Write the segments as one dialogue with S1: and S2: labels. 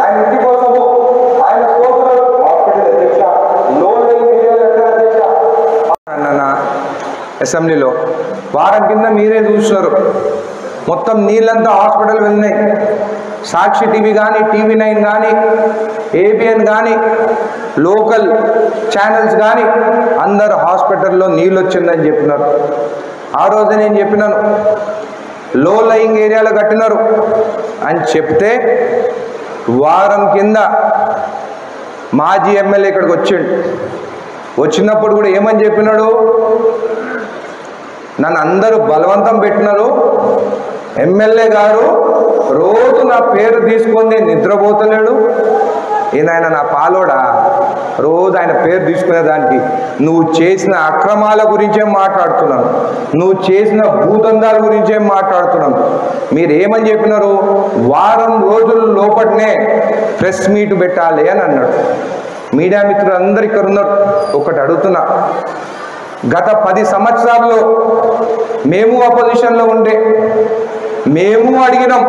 S1: ఆయన ఇంటి కోసము ఆయన కోసము హాస్పిటల్ అధ్యక్ష అసెంబ్లీలో వారం కింద మీరే చూస్తున్నారు. మొత్తం నీళ్ళంతా హాస్పిటల్ వెళ్ళినాయి. సాక్షి టీవీ కానీ, TV9 కానీ, ABN కానీ, లోకల్ ఛానల్స్ కానీ అందరు హాస్పిటల్లో నీళ్ళు వచ్చిందని చెప్పినారు. ఆ రోజు నేను చెప్పినాను లో లయింగ్ ఏరియాలో కట్టినారు అని చెప్తే వారం కింద మాజీ ఎమ్మెల్యే ఇక్కడికి వచ్చిండు. వచ్చినప్పుడు కూడా ఏమని చెప్పినాడు, నన్ను అందరూ బలవంతం పెట్టినారు, ఎమ్మెల్యే గారు రోజు నా పేరు తీసుకొని నిద్రపోతలేడు, ఈయన నా పాలోడా, రోజు ఆయన పేరు తీసుకునేదానికి నువ్వు చేసిన అక్రమాల గురించే మాట్లాడుతున్నాను, నువ్వు చేసిన భూదందాల గురించే మాట్లాడుతున్నాను. మీరు ఏమని చెప్పినారు, వారం రోజుల లోపలనే ప్రెస్ మీట్ పెట్టాలి అని అన్నాడు. మీడియా మిత్రులు అందరు ఇక్కడ ఉన్నారు. ఒకటి అడుగుతున్నా, గత 10 సంవత్సరాల్లో మేము అపోజిషన్లో ఉండే మేము అడిగినాం.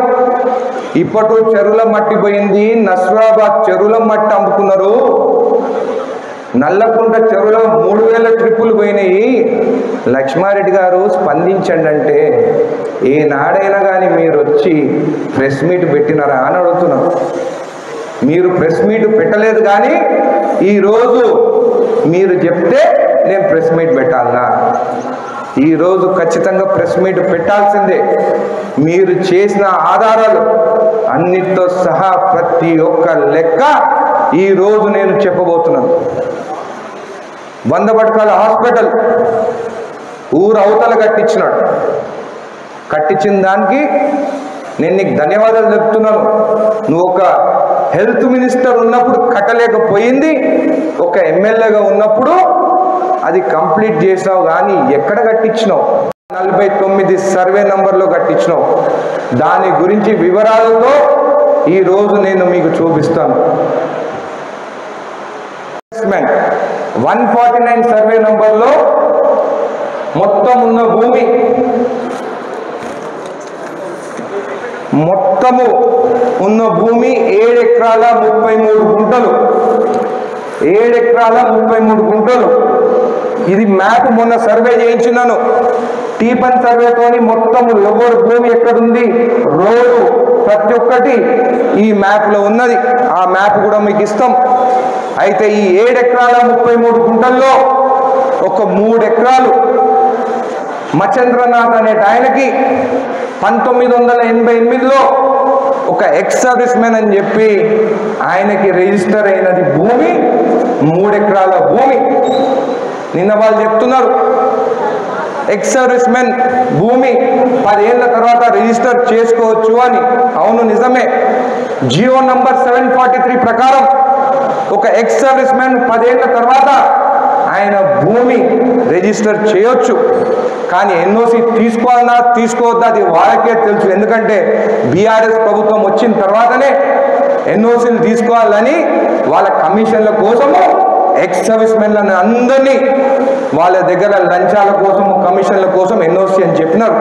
S1: ఇప్పటి చెరువుల మట్టి పోయింది, నస్రాబాద్ చెరువుల మట్టి అమ్ముకున్నారు, నల్లకుంట చెరువులో 3000 ట్రిప్పులు పోయినాయి, లక్ష్మారెడ్డి గారు స్పందించండి అంటే ఏనాడైనా కానీ మీరు వచ్చి ప్రెస్ మీట్ పెట్టినారా అని అడుగుతున్నాం. మీరు ప్రెస్ మీట్ పెట్టలేదు, కానీ ఈరోజు మీరు చెప్తే నేను ప్రెస్ మీట్ పెట్టాలనా? ఈరోజు ఖచ్చితంగా ప్రెస్ మీట్ పెట్టాల్సిందే. మీరు చేసిన ఆధారాలు అన్నిటితో సహా ప్రతి ఒక్క లెక్క ఈరోజు నేను చెప్పబోతున్నాను. 100 పడకల హాస్పిటల్ ఊరు అవతల కట్టించినాడు. కట్టించిన దానికి నేను నీకు ధన్యవాదాలు చెప్తున్నాను. నువ్వు ఒక హెల్త్ మినిస్టర్ ఉన్నప్పుడు కట్టలేకపోయింది, ఒక ఎమ్మెల్యేగా ఉన్నప్పుడు అది కంప్లీట్ చేసావు. కానీ ఎక్కడ కట్టించినావు? 49 సర్వే నంబర్లో కట్టించినావు. దాని గురించి వివరాలతో ఈరోజు నేను మీకు చూపిస్తాను. 149 సర్వే నంబర్లో మొత్తం ఉన్న భూమి మొత్తము ఉన్న భూమి 7 ఎకరాల 33 గుంటలు. 7 ఎకరాల 33 గుంటలు. ఇది మ్యాప్ మొన్న సర్వే చేయించినాను. టీపన్ సర్వేతోని మొత్తము ఎవరు భూమి ఎక్కడుంది, రోడ్డు ప్రతి ఒక్కటి ఈ మ్యాప్లో ఉన్నది. ఆ మ్యాప్ కూడా మీకు ఇస్తాం. అయితే ఈ 7 ఎకరాల 33 గుంటల్లో ఒక 3 ఎకరాలు మచేంద్రనాథ్ అనే ఆయనకి 1988లో ఒక ఎక్స్ సర్వీస్ మెన్ అని చెప్పి ఆయనకి రిజిస్టర్ అయినది భూమి 3 ఎకరాల భూమి. నిన్న వాళ్ళు చెప్తున్నారు ఎక్స్ సర్వీస్ మెన్ భూమి 10 ఏళ్ల తర్వాత రిజిస్టర్ చేసుకోవచ్చు అని. అవును, నిజమే. జియో నంబర్ 743 ప్రకారం ఒక ఎక్స్ సర్వీస్ మెన్ 10 ఏళ్ల తర్వాత ఆయన భూమి రిజిస్టర్ చేయొచ్చు. కానీ ఎన్ఓసి తీసుకోవాలన్నా తీసుకోవద్దా అది వాళ్ళకే తెలుసు. ఎందుకంటే బీఆర్ఎస్ ప్రభుత్వం వచ్చిన తర్వాతనే ఎన్ఓసీలు తీసుకోవాలని వాళ్ళ కమిషన్ల కోసము ఎక్స్ సర్వీస్ మెన్లను అందరినీ వాళ్ళ దగ్గర లంచాల కోసము కమిషన్ల కోసం ఎన్ఓసి అని చెప్పినారు.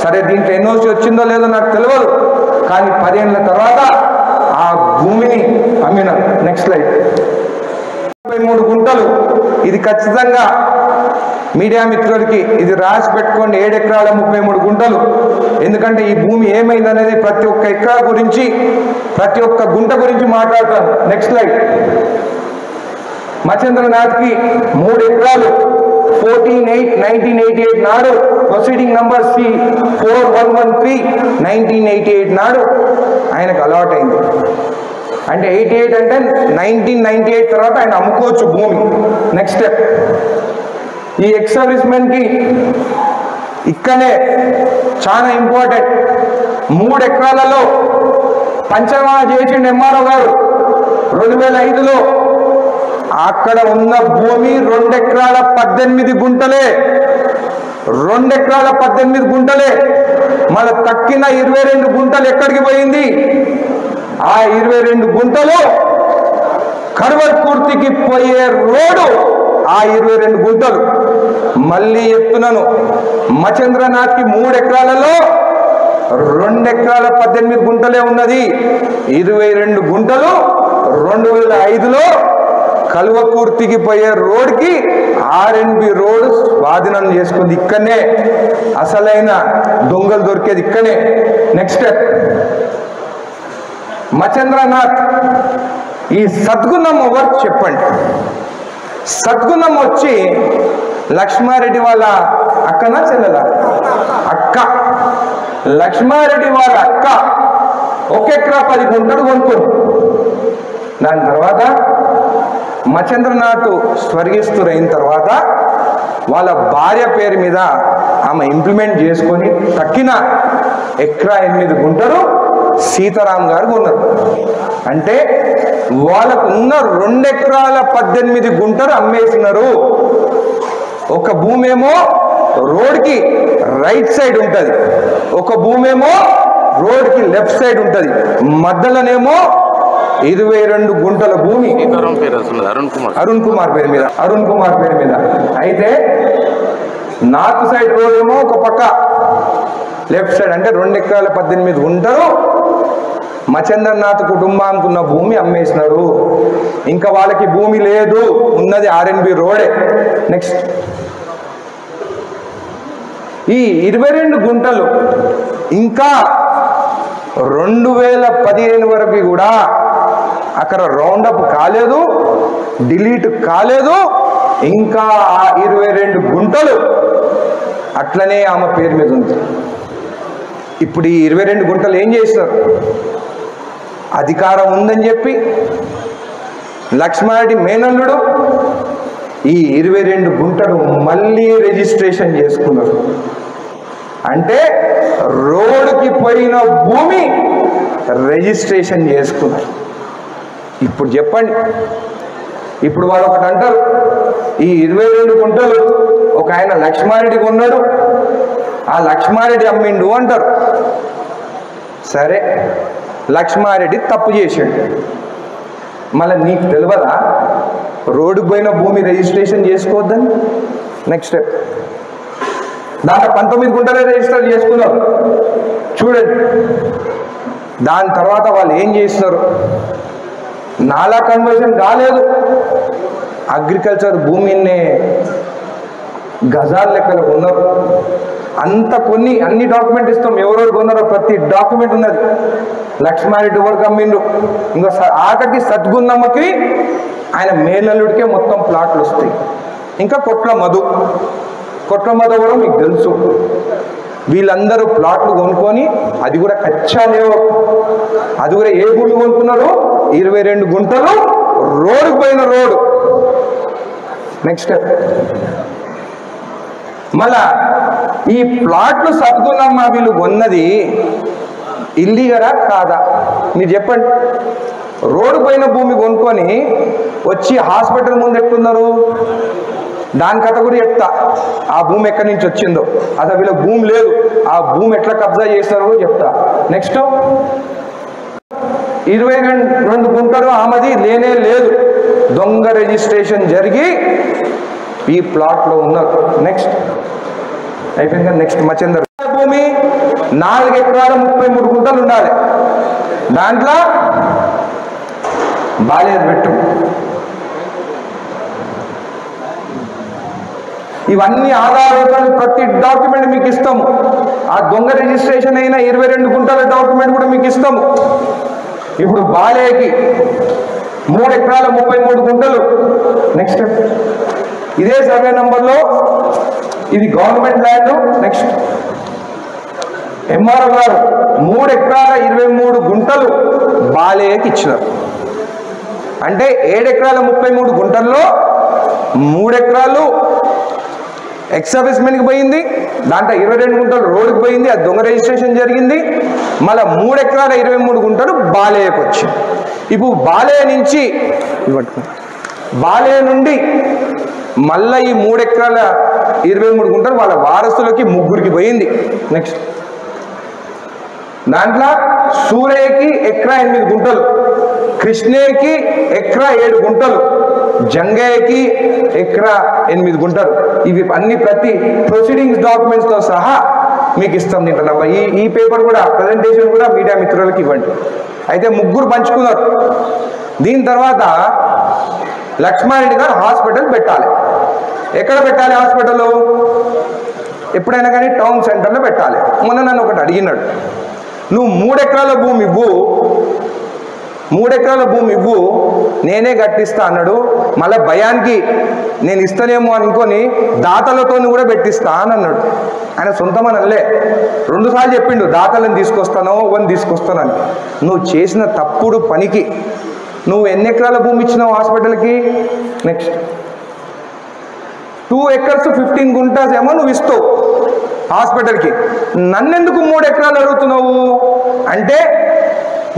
S1: సరే, దీంట్లో ఎన్ఓసి వచ్చిందో లేదో నాకు తెలియదు, కానీ 10 ఏళ్ల తర్వాత ఆ భూమిని అమ్మినారు. Next slide. 33 గుంటలు. ఇది ఖచ్చితంగా మీడియా మిత్రులకి ఇది రాసి పెట్టుకోండి. 7 ఎకరాల 33 గుంటలు. ఎందుకంటే ఈ భూమి ఏమైందనేది ప్రతి ఒక్క ఎకరా గురించి, ప్రతి ఒక్క గుంట గురించి మాట్లాడతాను. Next slide. మచేంద్రనాథ్కి 3 ఎకరాలు 14/8/1988 నాడు ప్రొసీడింగ్ నంబర్ C4113 1988 నాడు ఆయనకు అలాట్ అయింది. అంటే 88 అంటే 1998 తర్వాత ఆయన అమ్ముకోవచ్చు భూమి. Next step. ఈ ఎక్స్ సర్వీస్ మెన్కి ఇక్కడనే చాలా ఇంపార్టెంట్. 3 ఎకరాలలో పంచమా చేసిండు ఎంఆర్ఓ గారు 2005లో. అక్కడ ఉన్న భూమి 2 ఎకరాల 18 గుంటలే. 2 ఎకరాల 18 గుంటలే. మళ్ళీ తక్కిన 22 గుంటలు ఎక్కడికి పోయింది? ఆ 22 గుంటలు కర్వల్కుర్తికి పోయే రోడ్డు. ఆ 22 గుంటలు మళ్ళీ చెప్తున్నాను, మచేంద్రనాథ్కి 3 ఎకరాలలో 2 ఎకరాల 18 గుంటలే ఉన్నది. 22 గుంటలు 2005లో కల్వకుర్తికి పోయే రోడ్కి ఆర్ఎన్బి రోడ్ స్వాధీనం చేసుకుంది. ఇక్కడనే అసలైన దొంగలు దొరికేది ఇక్కడనే. నెక్స్ట్ మచేంద్రనాథ్, ఈ సద్గుణం ఎవరు చెప్పండి? సద్గుణం వచ్చి లక్ష్మారెడ్డి వాళ్ళ అక్కనా చెల్లెలా? అక్క. లక్ష్మారెడ్డి వాళ్ళ అక్క 1 ఎకరా 10 గుంటలు కొనుక్కుంది. దాని తర్వాత మచేంద్రనాథ్ స్వర్గస్థులైన తర్వాత వాళ్ళ భార్య పేరు మీద ఆమె ఇంప్లిమెంట్ చేసుకొని తక్కిన 1 ఎకరా 8 గుంటలు సీతారాం గారు కొన్నారు. అంటే వాళ్ళకు ఉన్న 2 ఎకరాల 18 గుంటలు అమ్మేసినారు. ఒక భూమి ఏమో రోడ్కి రైట్ సైడ్ ఉంటుంది, ఒక భూమి ఏమో రోడ్కి లెఫ్ట్ సైడ్ ఉంటుంది, మధ్యలోనేమో 22 గుంటల భూమి అరుణ్ కుమార్ పేరు మీద. అరుణ్ కుమార్ పేరు మీద. అయితే నార్త్ సైడ్ రోడ్ ఏమో ఒక పక్క, లెఫ్ట్ సైడ్ అంటే 2 ఎకరాల 18 గుంటలు మచేంద్రనాథ్ కుటుంబానికి ఉన్న భూమి అమ్మేసినారు. ఇంకా వాళ్ళకి భూమి లేదు, ఉన్నది ఆర్ఎన్బి రోడే. నెక్స్ట్ ఈ 22 గుంటలు ఇంకా 2015 వరకు కూడా అక్కడ రౌండప్ కాలేదు, డిలీట్ కాలేదు. ఇంకా ఆ 22 గుంటలు అట్లనే ఆమె పేరు మీద ఉంది. ఇప్పుడు ఈ 22 గుంటలు ఏం చేసినారు? అధికారం ఉందని చెప్పి లక్ష్మారెడ్డి మేనల్లుడు ఈ 22 గుంటలు మళ్ళీ రిజిస్ట్రేషన్ చేసుకున్నారు. అంటే రోడ్డుకి పోయిన భూమి రిజిస్ట్రేషన్ చేసుకున్నారు. ఇప్పుడు చెప్పండి, ఇప్పుడు వాళ్ళు ఒకటి అంటారు, ఈ 22 గుంటలు ఒక ఆయన లక్ష్మారెడ్డి కొన్నాడు, ఆ లక్ష్మారెడ్డి అమ్మిండు అంటారు. సరే, లక్ష్మారెడ్డి తప్పు చేసాడు, మళ్ళీ నీకు తెలియదా రోడ్డుకు పోయిన భూమి రిజిస్ట్రేషన్ చేసుకోవద్దని? నెక్స్ట్ స్టెప్, దాంట్లో 19 గుంటలే రిజిస్టర్ చేసుకున్నారు. చూడండి, దాని తర్వాత వాళ్ళు ఏం చేస్తున్నారు? నాలా కన్వర్షన్ కాలేదు, అగ్రికల్చర్ భూమిని గజాల లెక్కలు కొన్నారు. అంత కొన్ని అన్ని డాక్యుమెంట్ ఇస్తాం, ఎవరెవరు కొన్నారో ప్రతి డాక్యుమెంట్ ఉన్నది. లక్ష్మారెడ్డి వరకు అమ్మిండు. ఇంకా ఆఖరికి సద్గున్నమ్మకి ఆయన మేనల్లుడికే మొత్తం ప్లాట్లు వస్తాయి. ఇంకా కొట్ల మధు కూడా మీకు తెలుసు. వీళ్ళందరూ ప్లాట్లు కొనుక్కొని, అది కూడా కచ్చా లేవు, అది కూడా ఏ భూమి కొనుక్కున్నారు? 22 గుంటలు రోడ్డుకు పోయిన రోడ్డు. నెక్స్ట్ మళ్ళా ఈ ప్లాట్లు సద్గుణమ్మ వీళ్ళు కొన్నది ఇల్లీగలా కాదా? మీరు చెప్పండి. రోడ్డు పోయిన భూమి కొనుక్కొని వచ్చి హాస్పిటల్ ముందు ఎట్టున్నారు? దాని కథ కూడా చెప్తా. ఆ భూమి ఎక్కడి నుంచి వచ్చిందో, అసలు వీళ్ళ భూమి లేదు, ఆ భూమి ఎట్లా కబ్జా చేస్తారో చెప్తా. నెక్స్ట్ 22 గుంటలు ఆమెది లేనే లేదు, దొంగ రిజిస్ట్రేషన్ జరిగి ఈ ప్లాట్లో ఉన్నారు. నెక్స్ట్ అయిపోయింది. నెక్స్ట్ మచేందర్ భూమి 4 ఎకరాల 33 గుంటలు ఉండాలి. దాంట్లో బాలేదు పెట్టు. ఇవన్నీ ఆధారాలు ప్రతి డాక్యుమెంట్ మీకు ఇస్తాము. ఆ దొంగ రిజిస్ట్రేషన్ అయిన 22 గుంటల డాక్యుమెంట్ కూడా మీకు ఇస్తాము. ఇప్పుడు బాలేకి 3 ఎకరాల 33 గుంటలు. నెక్స్ట్ ఇదే సర్వే నంబర్లో ఇది గవర్నమెంట్ ల్యాండ్. నెక్స్ట్ ఎంఆర్ఓ గారు 3 ఎకరాల 23 గుంటలు బాలేకి ఇచ్చినారు. అంటే 7 ఎకరాల 33 గుంటల్లో 3 ఎకరాలు ఎక్స్ సర్వీస్మెన్కి పోయింది, దాంట్లో 22 గుంటలు రోడ్డుకి పోయింది, అది దొంగ రిజిస్ట్రేషన్ జరిగింది. మళ్ళీ 3 ఎకరాల 23 గుంటలు బాలేకి వచ్చింది. ఇప్పుడు బాలే నుండి మళ్ళీ ఈ 3 ఎకరాల 23 గుంటలు వాళ్ళ వారసులకి 3కి పోయింది. నెక్స్ట్ దాంట్లో సూర్యకి ఎకరా 8 గుంటలు, కృష్ణేకి ఎకరా 7 గుంటలు, జంగయ్యకి ఎకరా 8 గుంటలు. ఇవి అన్ని ప్రతి ప్రొసీడింగ్స్ డాక్యుమెంట్స్తో సహా మీకు ఇస్తాం తింటున్నాం. ఈ పేపర్ కూడా ప్రజెంటేషన్ కూడా మీడియా మిత్రులకు ఇవ్వండి. అయితే ముగ్గురు పంచుకున్నారు. దీని తర్వాత లక్ష్మారెడ్డి గారు హాస్పిటల్ పెట్టాలి. ఎక్కడ పెట్టాలి హాస్పిటల్? ఎప్పుడైనా కానీ టౌన్ సెంటర్లో పెట్టాలి. మొన్న నన్ను ఒకటి అడిగినాడు, నువ్వు 3 ఎకరాల భూమి ఇవ్వు, 3 ఎకరాల భూమి ఇవ్వు, నేనే కట్టిస్తా అన్నాడు. మళ్ళీ భయానికి నేను ఇస్తానేమో అనుకొని దాతలతో కూడా పెట్టిస్తా అని అన్నాడు. ఆయన సొంతమని అనలే, 2 సార్లు చెప్పిండు దాతలను తీసుకొస్తానో వన్ తీసుకొస్తానని. నువ్వు చేసిన తప్పుడు పనికి నువ్వు ఎన్ని ఎకరాల భూమి ఇచ్చినావు హాస్పిటల్కి? నెక్స్ట్ 2 acres 15 గుంటాస్ ఏమో నువ్వు ఇస్తావు హాస్పిటల్కి. నన్నెందుకు 3 ఎకరాలు అడుగుతున్నావు అంటే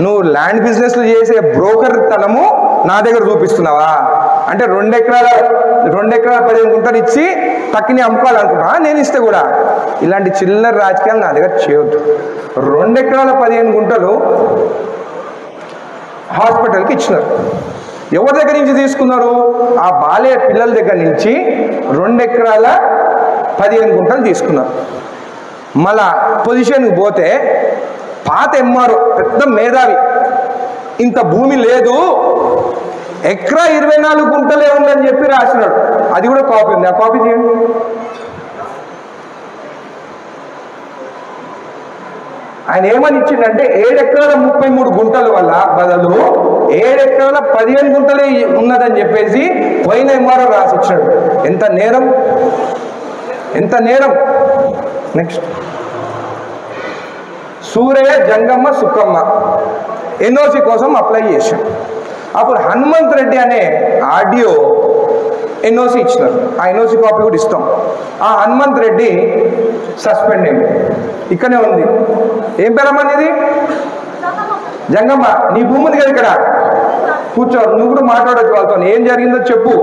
S1: నువ్వు ల్యాండ్ బిజినెస్లు చేసే బ్రోకర్ తనము నా దగ్గర చూపిస్తున్నావా? అంటే 2 ఎకరాల 15 గుంటలు ఇచ్చి తక్కిని అమ్ముకోవాలనుకుంటా నేను ఇస్తే కూడా. ఇలాంటి చిల్లర రాజకీయాలు నా దగ్గర చేయొద్దు. 2 ఎకరాల 15 గుంటలు హాస్పిటల్కి ఇచ్చినారు. ఎవరి దగ్గర నుంచి తీసుకున్నారు? ఆ బాలయ్య పిల్లల దగ్గర నుంచి 2 ఎకరాల 15 గుంటలు తీసుకున్నారు. మళ్ళా పొజిషన్కి పోతే పాత ఎంఆర్ఓ పెద్ద మేధావి, ఇంత భూమి లేదు, ఎకరా 24 గుంటలే ఉందని చెప్పి రాసినాడు. అది కూడా కాపీ ఉంది, ఆ కాపీ తీయండి. ఆయన ఏమని ఇచ్చిందంటే 7 ఎకరాల 33 గుంటల వల్ల బదులు 7 ఎకరాల 15 గుంటలే ఉన్నదని చెప్పేసి పోయిన ఎంఆర్ఓ రాసి ఇచ్చాడు. ఎంత నేరం, ఎంత నేరం. నెక్స్ట్ సూరయ్య జంగమ్మ సుక్కమ్మ ఎన్ఓసి కోసం అప్లై చేశాడు. అప్పుడు హనుమంత్ రెడ్డి అనే ఆడియో ఎన్ఓసి ఇచ్చినారు. ఆ ఎన్ఓసి కాపీ కూడా ఇస్తాం. ఆ హనుమంత్ రెడ్డి సస్పెండ్ అయింది. ఇక్కడనే ఉంది. ఏం పేరమ్మా ఇది? జంగమ్మ. నీ భూమి ఉంది కదా ఇక్కడ, కూర్చో, నువ్వు కూడా మాట్లాడచ్చు వాళ్ళతో. ఏం జరిగిందో చెప్పు.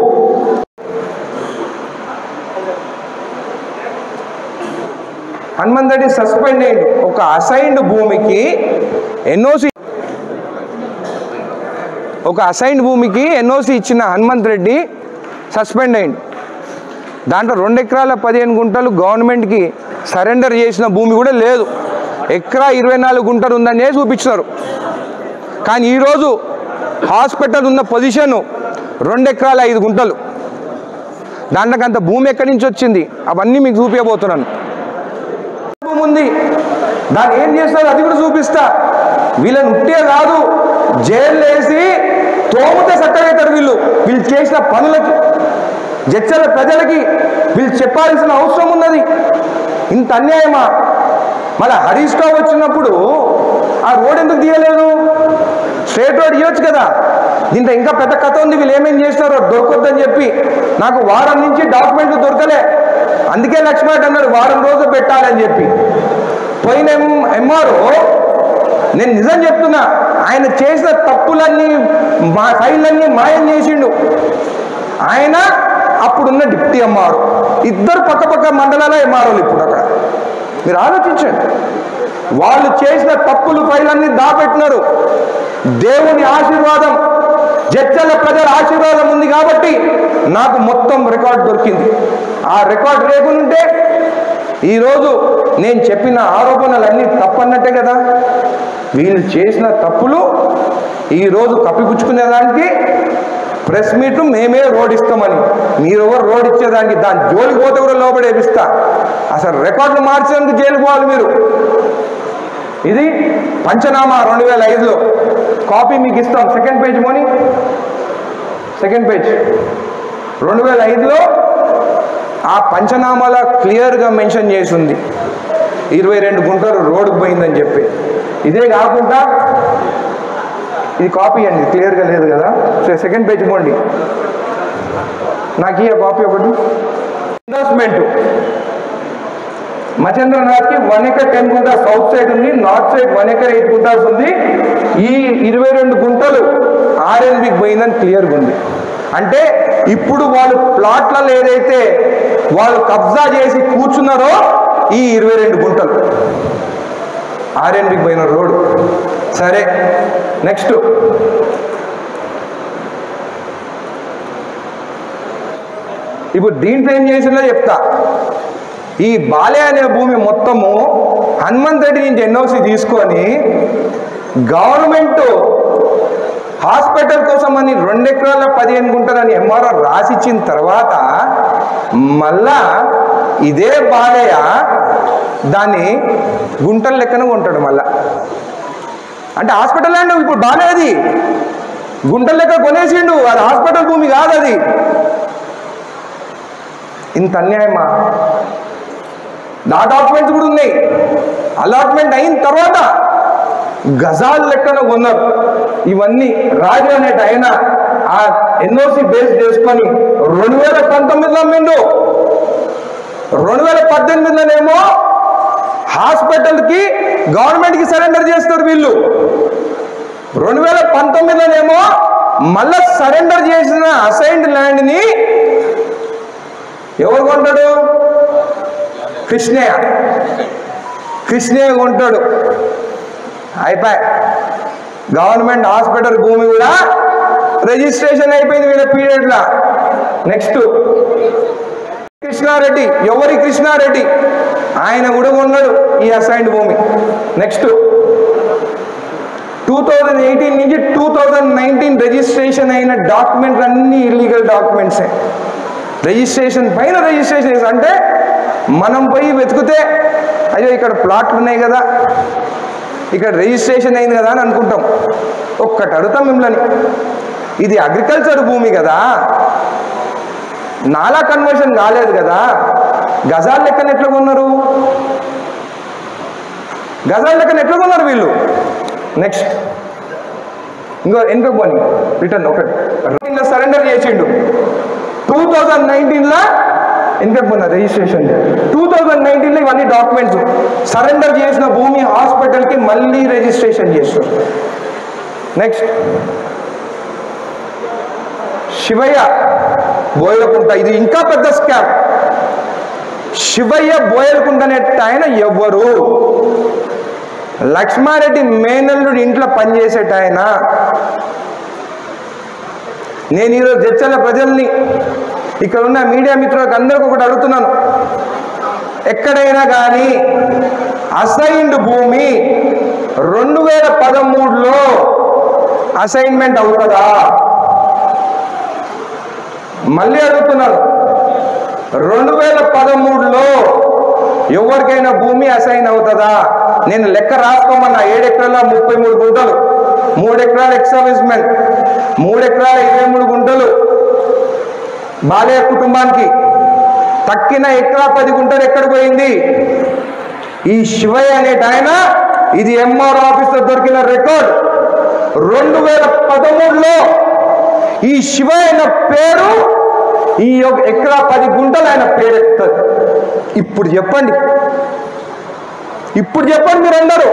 S1: హనుమంత్ రెడ్డి సస్పెండ్ అయ్యిండు. ఒక అసైన్డ్ భూమికి ఎన్ఓసి ఇచ్చిన హనుమంత్ రెడ్డి సస్పెండ్ అయ్యిండు. దాంట్లో 2 ఎకరాల 15 గుంటలు గవర్నమెంట్కి సరెండర్ చేసిన భూమి కూడా లేదు. ఎకరా 24 గుంటలు ఉందని చూపించినారు. కానీ ఈరోజు హాస్పిటల్ ఉన్న పొజిషన్ 2 ఎకరాల 5 గుంటలు. దాంట్లోకి అంత భూమి ఎక్కడి నుంచి వచ్చింది అవన్నీ మీకు చూపించబోతున్నాను. భూమి ఉంది, దాన్ని ఏం చేస్తారు అది కూడా చూపిస్తా. వీళ్ళని ఉట్టే కాదు, జైలు వేసి తోముతే చక్కగవుతారు వీళ్ళు చేసిన పనులకి. జడ్చల ప్రజలకి వీళ్ళు చెప్పాల్సిన అవసరం ఉన్నది. ఇంత అన్యాయమా? మళ్ళీ హరీష్ రావు వచ్చినప్పుడు ఆ రోడ్ ఎందుకు తీయలేదు? స్ట్రేట్ రోడ్ ఇవ్వచ్చు కదా. దీంట్లో ఇంకా పెద్ద కథ ఉంది. వీళ్ళు ఏమేం చేస్తారో దొరకొద్దని చెప్పి నాకు వారం నుంచి డాక్యుమెంట్లు దొరకలే. అందుకే లక్ష్మణ్ అన్నాడు వారం రోజులు పెట్టాలని చెప్పి. పోయిన ఎంఆర్ఓ, నేను నిజం చెప్తున్నా, ఆయన చేసిన తప్పులన్నీ ఫైళ్ళన్నీ మాయం చేసిండు. ఆయన అప్పుడున్న డిప్యూటీ ఎంఆర్ఓ, ఇద్దరు పక్క మండలాల ఎంఆర్ఓలు ఇప్పుడు అక్కడ. మీరు ఆలోచించండి. వాళ్ళు చేసిన తప్పులు ఫైళ్ళన్నీ దాపెట్టినారు. దేవుని ఆశీర్వాదం, జడ్చల ప్రజల ఆశీర్వాదం ఉంది కాబట్టి నాకు మొత్తం రికార్డు దొరికింది. ఆ రికార్డు లేకుంటే ఈరోజు నేను చెప్పిన ఆరోపణలన్నీ తప్పన్నట్టే కదా. వీళ్ళు చేసిన తప్పులు ఈరోజు కప్పిపుచ్చుకునేదానికి ప్రెస్ మీట్లు మేమే రోడ్ ఇస్తామని, మీరు ఎవరు రోడ్ ఇచ్చేదానికి దాని జోలికి పోతే కూడా లోపడేపిస్తా. అసలు రికార్డులు మార్చేందుకు జైలు పోవాలి మీరు. ఇది పంచనామా 2005లో కాపీ మీకు ఇస్తాం. సెకండ్ పేజ్ మోని, సెకండ్ పేజ్. 2005లో ఆ పంచనామాల క్లియర్గా మెన్షన్ చేసి ఉంది 22 గుంటలు రోడ్డుకు పోయిందని చెప్పి. ఇదే కాకుండా ఇది కాపీ అండి, క్లియర్గా లేదు కదా. సెకండ్ పేజ్ పోండి, నాకు ఈ కాపీ ఒకటి. ఇన్వెస్ట్మెంట్ మచేంద్రనాథ్కి 1 acre 10 గుంటా సౌత్ సైడ్ ఉంది, నార్త్ సైడ్ 1 acre 8 గుంటాస్ ఉంది. ఈ 22 గుంటలు ఆర్ఎన్బికి పోయిందని క్లియర్గా ఉంది. అంటే ఇప్పుడు వాళ్ళు ప్లాట్లలో ఏదైతే వాళ్ళు కబ్జా చేసి కూర్చున్నారో ఈ 22 గుంటలు ఆర్ఎన్బికి పోయిన రోడ్డు. సరే, నెక్స్ట్ ఇప్పుడు దీంట్లో ఏం చేసిందో చెప్తా. ఈ బాలే అనే భూమి మొత్తము హనుమంత్ రెడ్డి నుంచి ఎన్ఓసి తీసుకొని గవర్నమెంట్ హాస్పిటల్ కోసం అని 2 ఎకరాల 15 గుంటలని ఎంఆర్ఓ రాసిచ్చిన తర్వాత మళ్ళా ఇదే బాలయ్య దాన్ని గుంటల లెక్కన కొంటాడు మళ్ళా. అంటే హాస్పిటల్ ల్యాండ్ ఇప్పుడు బాలేది గుంటల లెక్క కొనేసిండు, అది హాస్పిటల్ భూమి కాదు అది. ఇంత అన్యాయమా? నా డాక్యుమెంట్స్ కూడా ఉన్నాయి. అలాట్మెంట్ అయిన తర్వాత గజాల లెక్కన కొన్నారు. ఇవన్నీ రాజు అనేట ఆయన ఆ ఎన్ఓసి బేస్ చేసుకొని 2019లో అమ్మిండు. 2018లోనేమో హాస్పిటల్కి గవర్నమెంట్కి సరెండర్ చేస్తారు వీళ్ళు. 2019లోనేమో మళ్ళా సరెండర్ చేసిన అసైన్డ్ ల్యాండ్ని ఎవరు కొంటాడు? కృష్ణయ్య కొంటాడు. అయిపోయి గవర్నమెంట్ హాస్పిటల్ భూమి కూడా రిజిస్ట్రేషన్ అయిపోయింది వీళ్ళ పీరియడ్లో. నెక్స్ట్ కృష్ణారెడ్డి, ఎవరి కృష్ణారెడ్డి, ఆయన కూడా ఉన్నాడు ఈ అసైన్డ్ భూమి. నెక్స్ట్ 2018 నుంచి 2019 రిజిస్ట్రేషన్ అయిన డాక్యుమెంట్లు అన్నీ ఇల్లీగల్ డాక్యుమెంట్సే. రిజిస్ట్రేషన్ పైన రిజిస్ట్రేషన్ అంటే మనం పోయి వెతికితే అయ్యో ఇక్కడ ప్లాట్లు ఉన్నాయి కదా, ఇక్కడ రిజిస్ట్రేషన్ అయింది కదా అని అనుకుంటాం. ఒక్కటి అడుగుతాం మిమ్మల్ని, ఇది అగ్రికల్చర్ భూమి కదా, నాలా కన్వర్షన్ కాలేదు కదా, గజాల లెక్కన ఎట్లా కొన్నారు? గజాల లెక్కన ఎట్లా కొన్నారు వీళ్ళు? నెక్స్ట్ ఇంకో పోనీ రిటర్న్ ఒకటి సరెండర్ చేసిండు. 2019లో ఇంకా మొన్న రిజిస్ట్రేషన్ 2019లో ఇవన్నీ డాక్యుమెంట్స్ సరెండర్ చేసిన భూమి హాస్పిటల్కి మళ్ళీ రిజిస్ట్రేషన్ చేస్తారు. నెక్స్ట్ శివయ్య బోయలకుంట, ఇది ఇంకా పెద్ద స్కామ్. శివయ్య బోయలకుంట అనే ఆయన ఎవ్వరు? లక్ష్మారెడ్డి మేనల్లుడి ఇంట్లో పనిచేసేట ఆయన. నేను ఈరోజు జడ్చర్ల ప్రజల్ని, ఇక్కడ ఉన్న మీడియా మిత్రులకు అందరికీ ఒకటి అడుగుతున్నాను, ఎక్కడైనా కానీ అసైన్డ్ భూమి 2013లో అసైన్మెంట్ అవుతుందా? మళ్ళీ అడుగుతున్నాను, 2013లో ఎవరికైనా భూమి అసైన్ అవుతుందా? నేను లెక్క రాసుకోమన్నా. 7 ఎకరాల 33 గుంటలు, 3 ఎకరాల ఎక్స్ సర్వీస్మెన్, 3 ఎకరాల 23 గుంటలు బాలయ్య కుటుంబానికి. తక్కిన ఎకరా 10 గుంటలు ఎక్కడ పోయింది? ఈ శివయ్య అనేట ఆయన, ఇది ఎంఆర్ ఆఫీస్లో దొరికిన రికార్డ్. 2013లో ఈ శివయ్య పేరు ఈ ఎకరా 10 గుంటలు ఆయన పేరు ఎత్తుంది. ఇప్పుడు చెప్పండి మీరందరూ,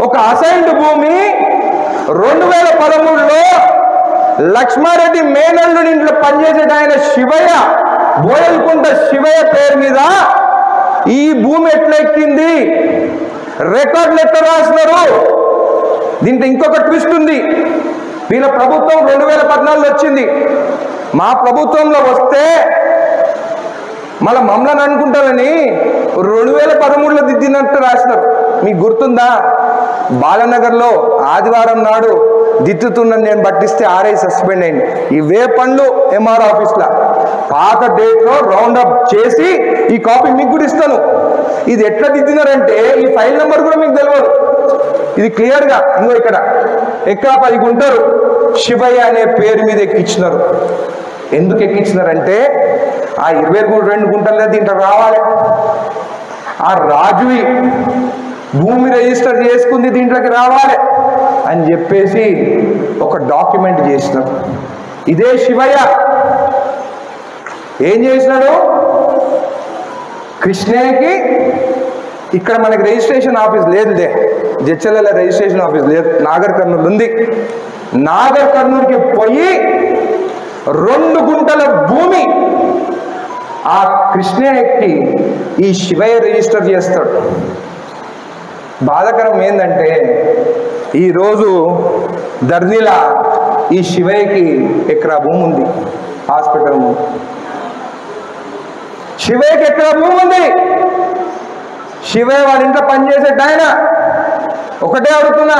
S1: ఒక అసైన్డ్ భూమి 2013లో లక్ష్మారెడ్డి మేనల్లుడి ఇంట్లో పనిచేసేట ఆయన శివయ్య, బోయల్కుంట శివయ్య పేరు మీద ఈ భూమి ఎట్లా ఎక్కింది? రికార్డులు ఎట్లా రాసినారు? దీంట్లో ఇంకొక ట్విస్ట్ ఉంది. వీళ్ళ ప్రభుత్వం 2014లో వచ్చింది. మా ప్రభుత్వంలో వస్తే మళ్ళీ మమ్మల్ని అనుకుంటారని 2013లో దిద్దినట్టు రాసినారు. మీకు గుర్తుందా? బాలనగర్లో ఆదివారం నాడు దిద్దుతున్నది నేను పట్టిస్తే ఆర్ఐ సస్పెండ్ అయింది. ఇవే పనులు ఎంఆర్ ఆఫీస్లో పాత డేట్లో రౌండప్ చేసి ఈ కాపీ మీకు కూడా ఇస్తాను. ఇది ఎట్లా దిద్దినారంటే ఈ ఫైల్ నెంబర్ కూడా మీకు తెలియదు. ఇది క్లియర్గా ఇంకో ఇక్కడ ఎకరా 10 గుంటలు శివయ్య అనే పేరు మీద ఎక్కించినారు. ఎందుకు ఎక్కించినారంటే ఆ 22 గుంటలే దీంట్లో రావాలి, ఆ రాజువి భూమి రిజిస్టర్ చేసుకుంది దీంట్లోకి రావాలి అని చెప్పేసి ఒక డాక్యుమెంట్ చేసినారు. ఇదే శివయ్య ఏం చేసినాడు? కృష్ణయ్యకి ఇక్కడ మనకి రిజిస్ట్రేషన్ ఆఫీస్ లేదులే, జడ్చర్ల రిజిస్ట్రేషన్ ఆఫీస్ లేదు, నాగర్ కర్నూలు ఉంది. నాగర్ కర్నూలుకి పోయి 2 గుంటల భూమి ఆ కృష్ణయ్యకి ఈ శివయ్య రిజిస్టర్ చేస్తాడు. బాధాకరం ఏంటంటే ఈరోజు ధర్నీలా ఈ శివయ్యకి ఎకరా భూమి ఉంది, హాస్పిటల్ ఉంది. శివయ్యకి ఎకరా భూమి ఉంది, శివయ్య వాళ్ళ ఇంట్లో పనిచేసేట ఆయన. ఒకటే అడుగుతున్నా,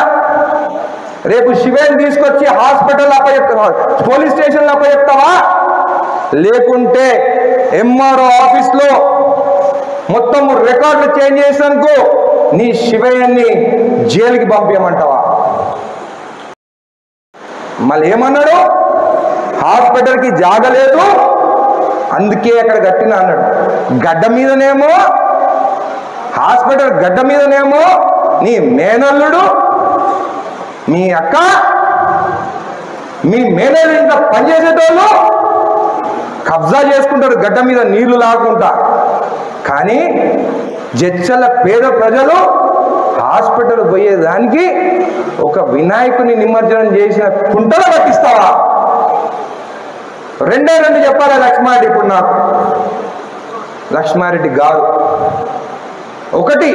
S1: రేపు శివయ్యని తీసుకొచ్చి హాస్పిటల్ అప్పచెప్తావా, పోలీస్ స్టేషన్లో అప్పచెప్తావా, లేకుంటే ఎంఆర్ఓ ఆఫీస్లో మొత్తం రికార్డులు చేంజ్ చేసినందుకు నీ శివయ్యని జైలుకి పంపించమంటావా? మళ్ళీ ఏమన్నాడు, హాస్పిటల్కి జాగలేదు అందుకే అక్కడ కట్టినా అన్నాడు. గడ్డ మీదనేమో, హాస్పిటల్ గడ్డ మీదనేమో నీ మేనల్లుడు, మీ అక్క, మీ మేనల్లుడు ఇంకా పనిచేసేటోళ్ళు కబ్జా చేసుకుంటారు గడ్డ మీద నీళ్లు లాగుకుంటా. కానీ జడ్చల పేద ప్రజలు హాస్పిటల్ పోయేదానికి ఒక వినాయకుని నిమజ్జనం చేసిన కుంటలు పట్టిస్తావా? రెండే రెండు చెప్పాలా లక్ష్మారెడ్డి ఇప్పుడు నాకు, లక్ష్మారెడ్డి గారు. ఒకటి,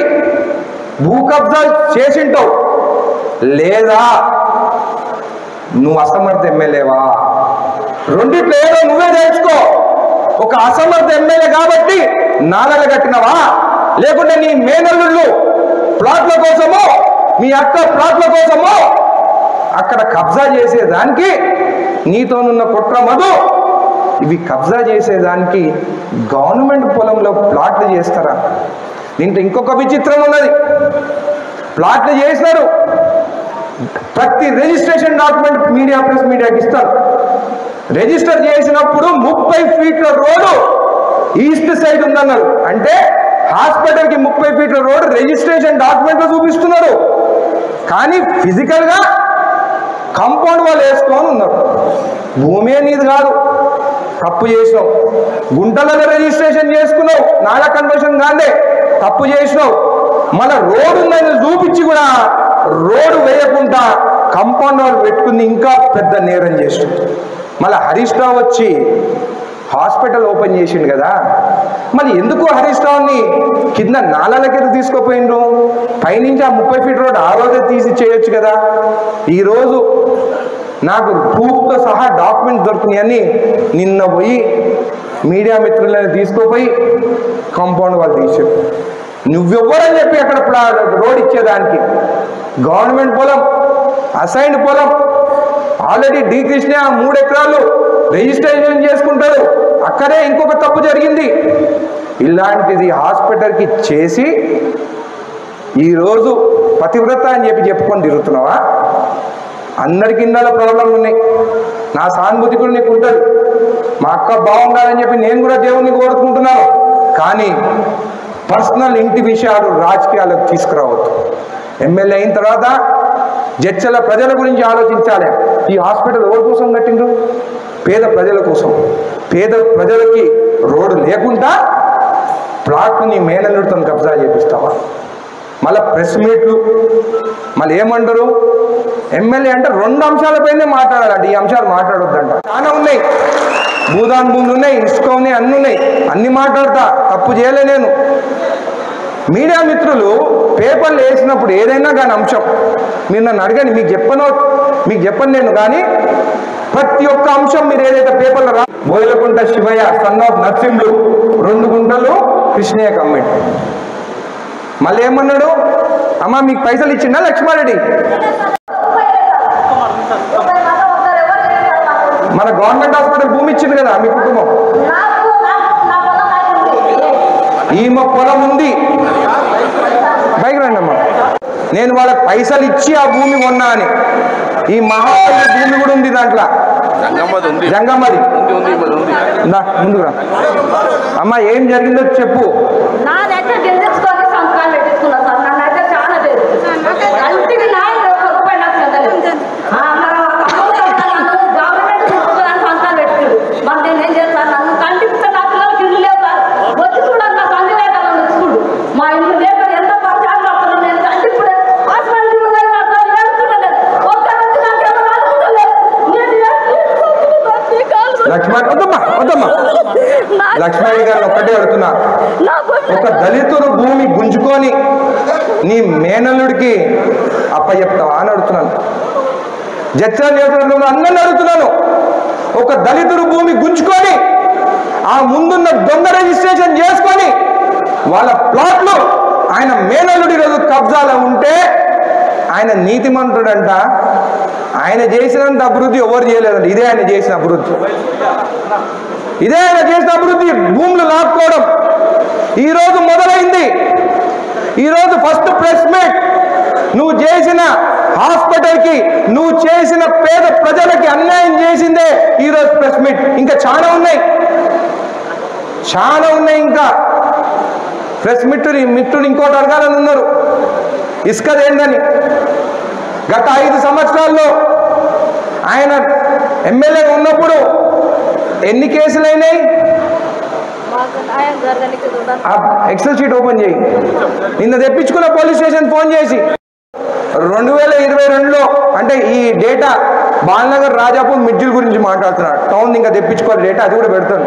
S1: భూ కబ్జా చేసింటావు, లేదా నువ్వు అసమర్థ ఎమ్మెల్యేవా? రెండిట్లో ఏదో నువ్వే తెలుసుకో. ఒక అసమర్థ ఎమ్మెల్యే కాబట్టి నాలలు కట్టినవా, లేకుంటే నీ మేనల్లుళ్ళు ప్లాట్ల కోసమో, మీ అక్క ప్లాట్ల కోసమో అక్కడ కబ్జా చేసేదానికి నీతోనున్న కుట్ర మధు, ఇవి కబ్జా చేసేదానికి గవర్నమెంట్ పొలంలో ప్లాట్లు చేస్తారా? దీంట్లో ఇంకొక విచిత్రం ఉన్నది. ప్లాట్లు చేస్తారు, ప్రతి రిజిస్ట్రేషన్ డాక్యుమెంట్ ప్రెస్ మీడియాకి ఇస్తారు. రిజిస్టర్ చేసినప్పుడు 30 ఫీట్ల రోడ్డు ఈస్ట్ సైడ్ ఉందన్నారు. అంటే హాస్పిటల్కి 30 ఫీట్ల రోడ్డు రిజిస్ట్రేషన్ డాక్యుమెంట్లో చూపిస్తున్నారు, కానీ ఫిజికల్గా కాంపౌండ్ వాళ్ళు వేసుకొని ఉన్నారు. భూమే నీది కాదు, తప్పు చేసినావు. గుంటలలో రిజిస్ట్రేషన్ చేసుకున్నావు, నాలా కన్వర్షన్ కాదే, తప్పు చేసినావు. మళ్ళీ రోడ్డు ఉందని చూపించి కూడా రోడ్డు వేయకుండా కాంపౌండ్ వాళ్ళు పెట్టుకుంది ఇంకా పెద్ద నేరం చేసినావు. మళ్ళీ హరీష్ రావు వచ్చి హాస్పిటల్ ఓపెన్ చేసిండు కదా, మళ్ళీ ఎందుకు హరీష్ రావుని కింద నాలాలకి తీసుకోపోయిండ్రు? పైనుంచి ఆ 30 ఫీట్ రోడ్ ఆ రోజే తీసి చేయొచ్చు కదా. ఈరోజు నాకు ప్రూఫ్తో సహా డాక్యుమెంట్స్ దొరుకుతున్నాయని నిన్న పోయి మీడియా మిత్రులని తీసుకుపోయి కాంపౌండ్ వాళ్ళు తీసారు. నువ్వెవ్వరని చెప్పి అక్కడ రోడ్ ఇచ్చేదానికి? గవర్నమెంట్ పొలం, అసైన్డ్ పొలం, ఆల్రెడీ డి కృష్ణ 3 ఎకరాలు రిజిస్ట్రేషన్ చేసుకుంటారు, అక్కడే ఇంకొక తప్పు జరిగింది. ఇలాంటిది హాస్పిటల్కి చేసి ఈరోజు పతివ్రత అని చెప్పుకొని తిరుగుతున్నావా? అందరికి ఇళ్ళ ప్రాబ్లంలు ఉన్నాయి. నా సానుభూతి కూడా నీకు ఉంటుంది. మా అక్క బాగుండాలని చెప్పి నేను కూడా దేవుణ్ణి కోరుకుంటున్నాను. కానీ పర్సనల్ ఇంటి విషయాలు రాజకీయాలకు తీసుకురావద్దు. ఎమ్మెల్యే అయిన తర్వాత జడ్చల ప్రజల గురించి ఆలోచించాలి. ఈ హాస్పిటల్ ఎవరి కోసం కట్టిండ్రు? పేద ప్రజల కోసం. పేద ప్రజలకి రోడ్డు లేకుండా ప్లాట్ని మేనల్లుడితో కబ్జా చేపిస్తావా? మళ్ళీ ప్రెస్ మీట్లు మళ్ళీ ఏమంటారు? ఎమ్మెల్యే అంటే 2 అంశాలపైనే మాట్లాడాలంట, ఈ అంశాలు మాట్లాడొద్దంట. చాలా ఉన్నాయి, భూదాన్ భూములు ఉన్నాయి, ఇసుక ఉన్నాయి, అన్నీ ఉన్నాయి, అన్ని మాట్లాడతా, తప్పు చేయలే నేను. మీడియా మిత్రులు పేపర్లు వేసినప్పుడు ఏదైనా కానీ అంశం మీరు నన్ను అడగండి, మీకు చెప్పను నేను. కానీ ప్రతి ఒక్క అంశం మీరు ఏదైతే పేపర్లో బోయలకుంట శివయ్య సన్ ఆఫ్ నరసింహులు 2 గుంటలు కృష్ణయ్య కమ్మిండు. మళ్ళీ ఏమన్నాడు? అమ్మ మీకు పైసలు ఇచ్చిండా లక్ష్మారెడ్డి? మన గవర్నమెంట్ హాస్పిటల్ భూమి ఇచ్చింది కదా మీ కుటుంబం. ఈమె పొలం ఉంది, బైక్ రండి అమ్మా. నేను వాళ్ళకి పైసలు ఇచ్చి ఆ భూమి కొన్నా అని. ఈ మహాపల్లి భూమి కూడా ఉంది దాంట్లో, జంగమ్మది. ముందుగా అమ్మా ఏం జరిగిందో చెప్పు. లక్ష్మణ్ గారిని ఒక్కటే అడుగుతున్నా, ఒక దళితుడు భూమి గుంజుకొని నీ మేనల్లుడికి అప్పచెప్తావా అని అడుగుతున్నాను. జడ్చల నియోజకవర్గంలో అందరిని అడుగుతున్నాను. ఒక దళితుడు భూమి గుంజుకొని ఆ ముందున్న దొంగ రిజిస్ట్రేషన్ చేసుకొని వాళ్ళ ప్లాట్లు ఆయన మేనల్లుడి రోజు కబ్జాలో ఉంటే ఆయన నీతిమంతుడంట. ఆయన చేసినంత అభివృద్ధి ఎవరు చేయలేదంట. ఇదే ఆయన చేసిన అభివృద్ధి, ఇదే ఆయన చేసిన అభివృద్ధి. భూములు లాక్కోవడం ఈరోజు మొదలైంది. ఈరోజు ఫస్ట్ ప్రెస్ మీట్. నువ్వు చేసిన హాస్పిటల్కి, నువ్వు చేసిన పేద ప్రజలకి అన్యాయం చేసిందే ఈరోజు ప్రెస్ మీట్. ఇంకా చాలా ఉన్నాయి, చాలా ఉన్నాయి. ఇంకా ప్రెస్ మిత్రులు ఇంకోటి అడగాలని ఉన్నారు, ఇసుకదేందని. గత 5 సంవత్సరాల్లో ఆయన ఎమ్మెల్యే ఉన్నప్పుడు ఎన్ని కేసులు అయినాయి? ఎక్సెల్ షీట్ ఓపెన్ చేయి. నిన్న తెప్పించుకున్న పోలీస్ స్టేషన్ ఫోన్ చేసి 2022లో, అంటే ఈ డేటా బాలనగర్, రాజాపూర్, మిడ్జిల్ గురించి మాట్లాడుతున్నాడు. టౌన్ ఇంకా తెప్పించుకోవాలి డేటా, అది కూడా పెడతాను.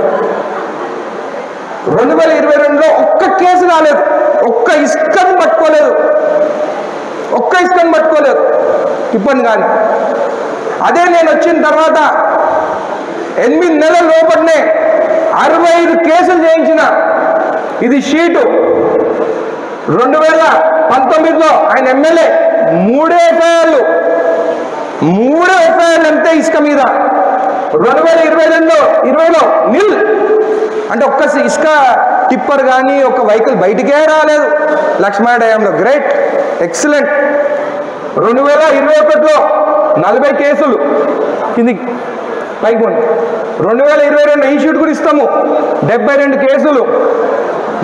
S1: 2022లో ఒక్క కేసు రాలేదు, ఒక్క ఇసుకని పట్టుకోలేదు, ఒక్క ఇసుకని పట్టుకోలేదు ఇబ్బంది. కానీ అదే నేను వచ్చిన తర్వాత 8 నెలల లోపలనే 65 కేసులు చేయించిన. ఇది షీటు. 2019లో ఆయన ఎమ్మెల్యే 3 ఎఫ్ఐఆర్లు అంతే ఇసుక మీద. 2020లో నిల్, అంటే ఒక్క ఇసుక టిప్పర్ కానీ ఒక వెహికల్ బయటికే రాలేదు లక్ష్మణ డ్యాంలో. Great, excellent. 2021లో 40 కేసులు కిందికి పైకి పోండి. 2022 ఈ షీట్ కూడా ఇస్తాము, 72 కేసులు.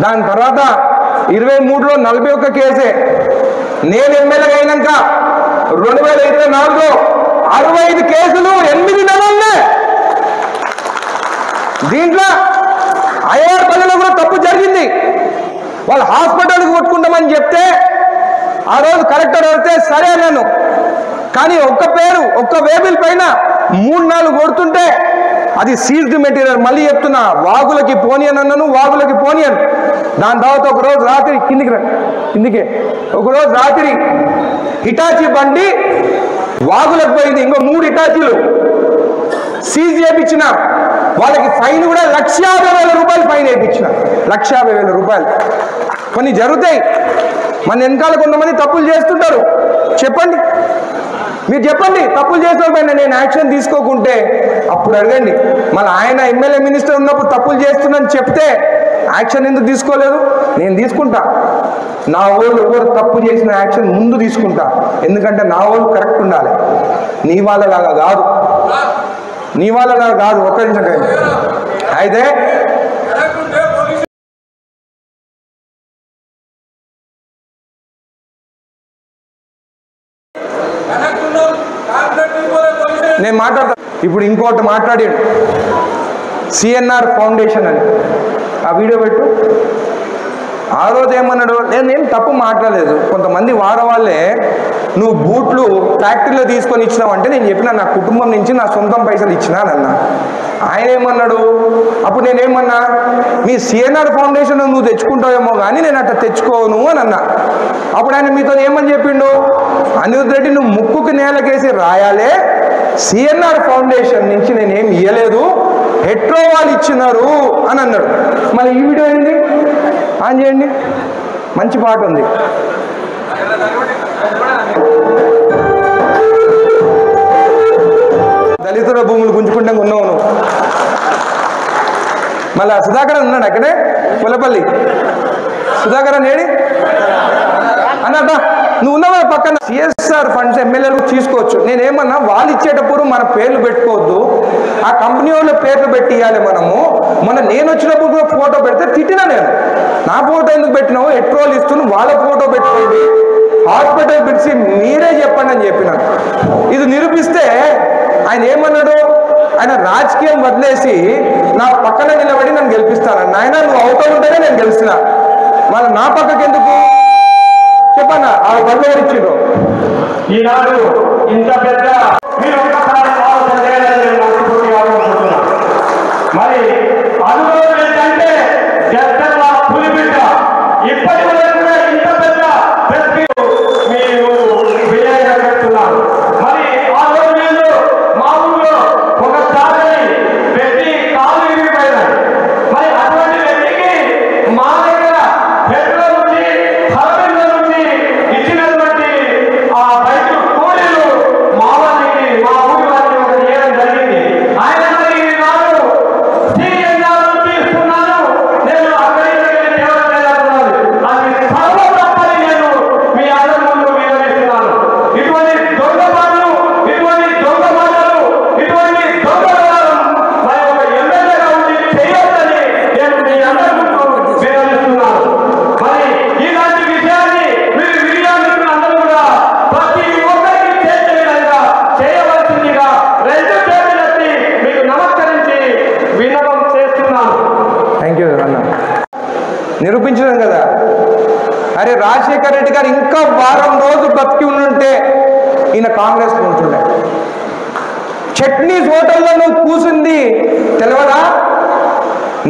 S1: దాని తర్వాత 23లో 41 కేసే. నేను ఎమ్మెల్యే అయినాక 2024లో 65 కేసులు 8 నెలలనే. దీంట్లో ఐఆర్ పల్లెలో కూడా తప్పు జరిగింది. వాళ్ళు హాస్పిటల్కి కొట్టుకుంటామని చెప్తే ఆ రోజు కలెక్టర్ అడిగితే సరే అన్నాను. కానీ ఒక్క వేబిల్ పైన 3-4 కొడుతుంటే అది సీజ్డ్ మెటీరియల్. మళ్ళీ చెప్తున్నా, వాగులకి పోనీయన్ అన్నాను, వాగులకి పోనీయన్. దాని తర్వాత ఒకరోజు రాత్రి కిందికే ఒకరోజు రాత్రి హిటాచీ బండి వాగులకు పోయింది. ఇంకో 3 హిటాచీలు సీజ్ చేయించిన. వాళ్ళకి ఫైన్ కూడా 1,50,000 రూపాయలు ఫైన్ వేయించిన. 1,50,000 రూపాయలు. కొన్ని జరుగుతాయి. మన వెనకాల కొంతమంది తప్పులు చేస్తుంటారు. చెప్పండి, మీరు చెప్పండి, తప్పులు చేసిన పైన నేను యాక్షన్ తీసుకోకుంటే అప్పుడు అడగండి. మళ్ళీ ఆయన ఎమ్మెల్యే మినిస్టర్ ఉన్నప్పుడు తప్పులు చేస్తున్నాను చెప్తే యాక్షన్ ఎందుకు తీసుకోలేదు? నేను తీసుకుంటా. నా వాళ్ళు ఎవరు తప్పు చేసిన యాక్షన్ ముందు తీసుకుంటా. ఎందుకంటే నా వాళ్ళు కరెక్ట్ ఉండాలి. నీ వాళ్ళలాగా కాదు, నీ వాళ్ళలాగా కాదు. ఒక్క నిమిషం. అయితే నేను మాట్లాడతా. ఇప్పుడు ఇంకోటి మాట్లాడాడు, సిఎన్ఆర్ ఫౌండేషన్ అని. ఆ వీడియో పెట్టు. ఆ రోజు ఏమన్నాడు? నేనేం తప్పు మాట్లాడలేదు. కొంతమంది వాడవాళ్ళే నువ్వు బూట్లు ఫ్యాక్టరీలో తీసుకొని ఇచ్చినావంటే నేను చెప్పిన నా కుటుంబం నుంచి నా సొంతం పైసలు ఇచ్చినానన్నా. ఆయన ఏమన్నాడు? అప్పుడు నేనేమన్నా, మీ సిఎన్ఆర్ ఫౌండేషన్ నువ్వు తెచ్చుకుంటావేమో కానీ నేను అట్లా తెచ్చుకోను అని అన్నా. అప్పుడు ఆయన మీతో ఏమని చెప్పిండు? అనిరుద్ రెడ్డి, నువ్వు ముక్కుకి నేలకేసి రాయాలే, సిఎన్ఆర్ ఫౌండేషన్ నుంచి నేనేం ఇయ్యలేదు, హెట్రో వాళ్ళు ఇచ్చినారు అని అన్నాడు. మరి ఈ వీడియో ఏంది? ఆన్ చేయండి, మంచి పాట ఉంది. దళితుల భూములు గుంజుకుంటే ఉన్నావు నువ్వు. మళ్ళా సుధాకరన్ ఉన్నాడు అక్కడే, పుల్లపల్లి సుధాకరన్ ఏడి అన్నదా? నువ్వు ఉన్నావా పక్కన? సిఎస్ఆర్ ఫండ్స్ ఎమ్మెల్యేలు తీసుకోవచ్చు. నేనేమన్నా, వాళ్ళు ఇచ్చేటప్పుడు మన పేర్లు పెట్టుకోవద్దు, ఆ కంపెనీ వాళ్ళ పేర్లు పెట్టి ఇవ్వాలి మనము. మొన్న నేను వచ్చినప్పుడు కూడా ఫోటో పెడితే తిట్టినా నేను. నా ఫోటో ఎందుకు పెట్టినావు? ఎట్రోల్ ఇస్తున్నావు, వాళ్ళ ఫోటో పెట్టుకోండి, హాస్పిటల్ పిలిచి మీరే చెప్పండి అని చెప్పినాను. ఇది నిరూపిస్తే ఆయన ఏమన్నాడు? ఆయన రాజకీయం వదిలేసి నా పక్కన నిలబడి నన్ను గెలిపిస్తానన్న. ఆయన నువ్వు అవుతా ఉంటేనే నేను గెలిచిన, మళ్ళీ నా పక్కకి ఎందుకు చెప్పన్నా? ఆ బంధువు ఇచ్చిండ్రు.
S2: ఈనాడు ఇంత పెద్ద మీరు ఒక్కసారి ఆలోచన చేయాలని నేను మనస్ఫూర్తిగా ఆలోచిస్తున్నాను. మరి అనుభవం ఏంటంటే జగన్ పులిబిడ్డ ఇప్పటి వరకు ఇంత పెద్ద మీరు విజయంగా పెడుతున్నారు. మరి ఆ రోజు వీళ్ళు మా ఊళ్ళో ఒకసారి వ్యక్తి కాలు విరిగిపోయినాయి. మరి అటువంటి వ్యక్తికి మా దగ్గర పెట్రోల్ ఉంది,
S1: వారం రోజులు బతికి ఉంటే ఈయన కాంగ్రెస్ ఉంటుండే. చట్నీస్ హోటల్లో నువ్వు కూసింది తెలియదా?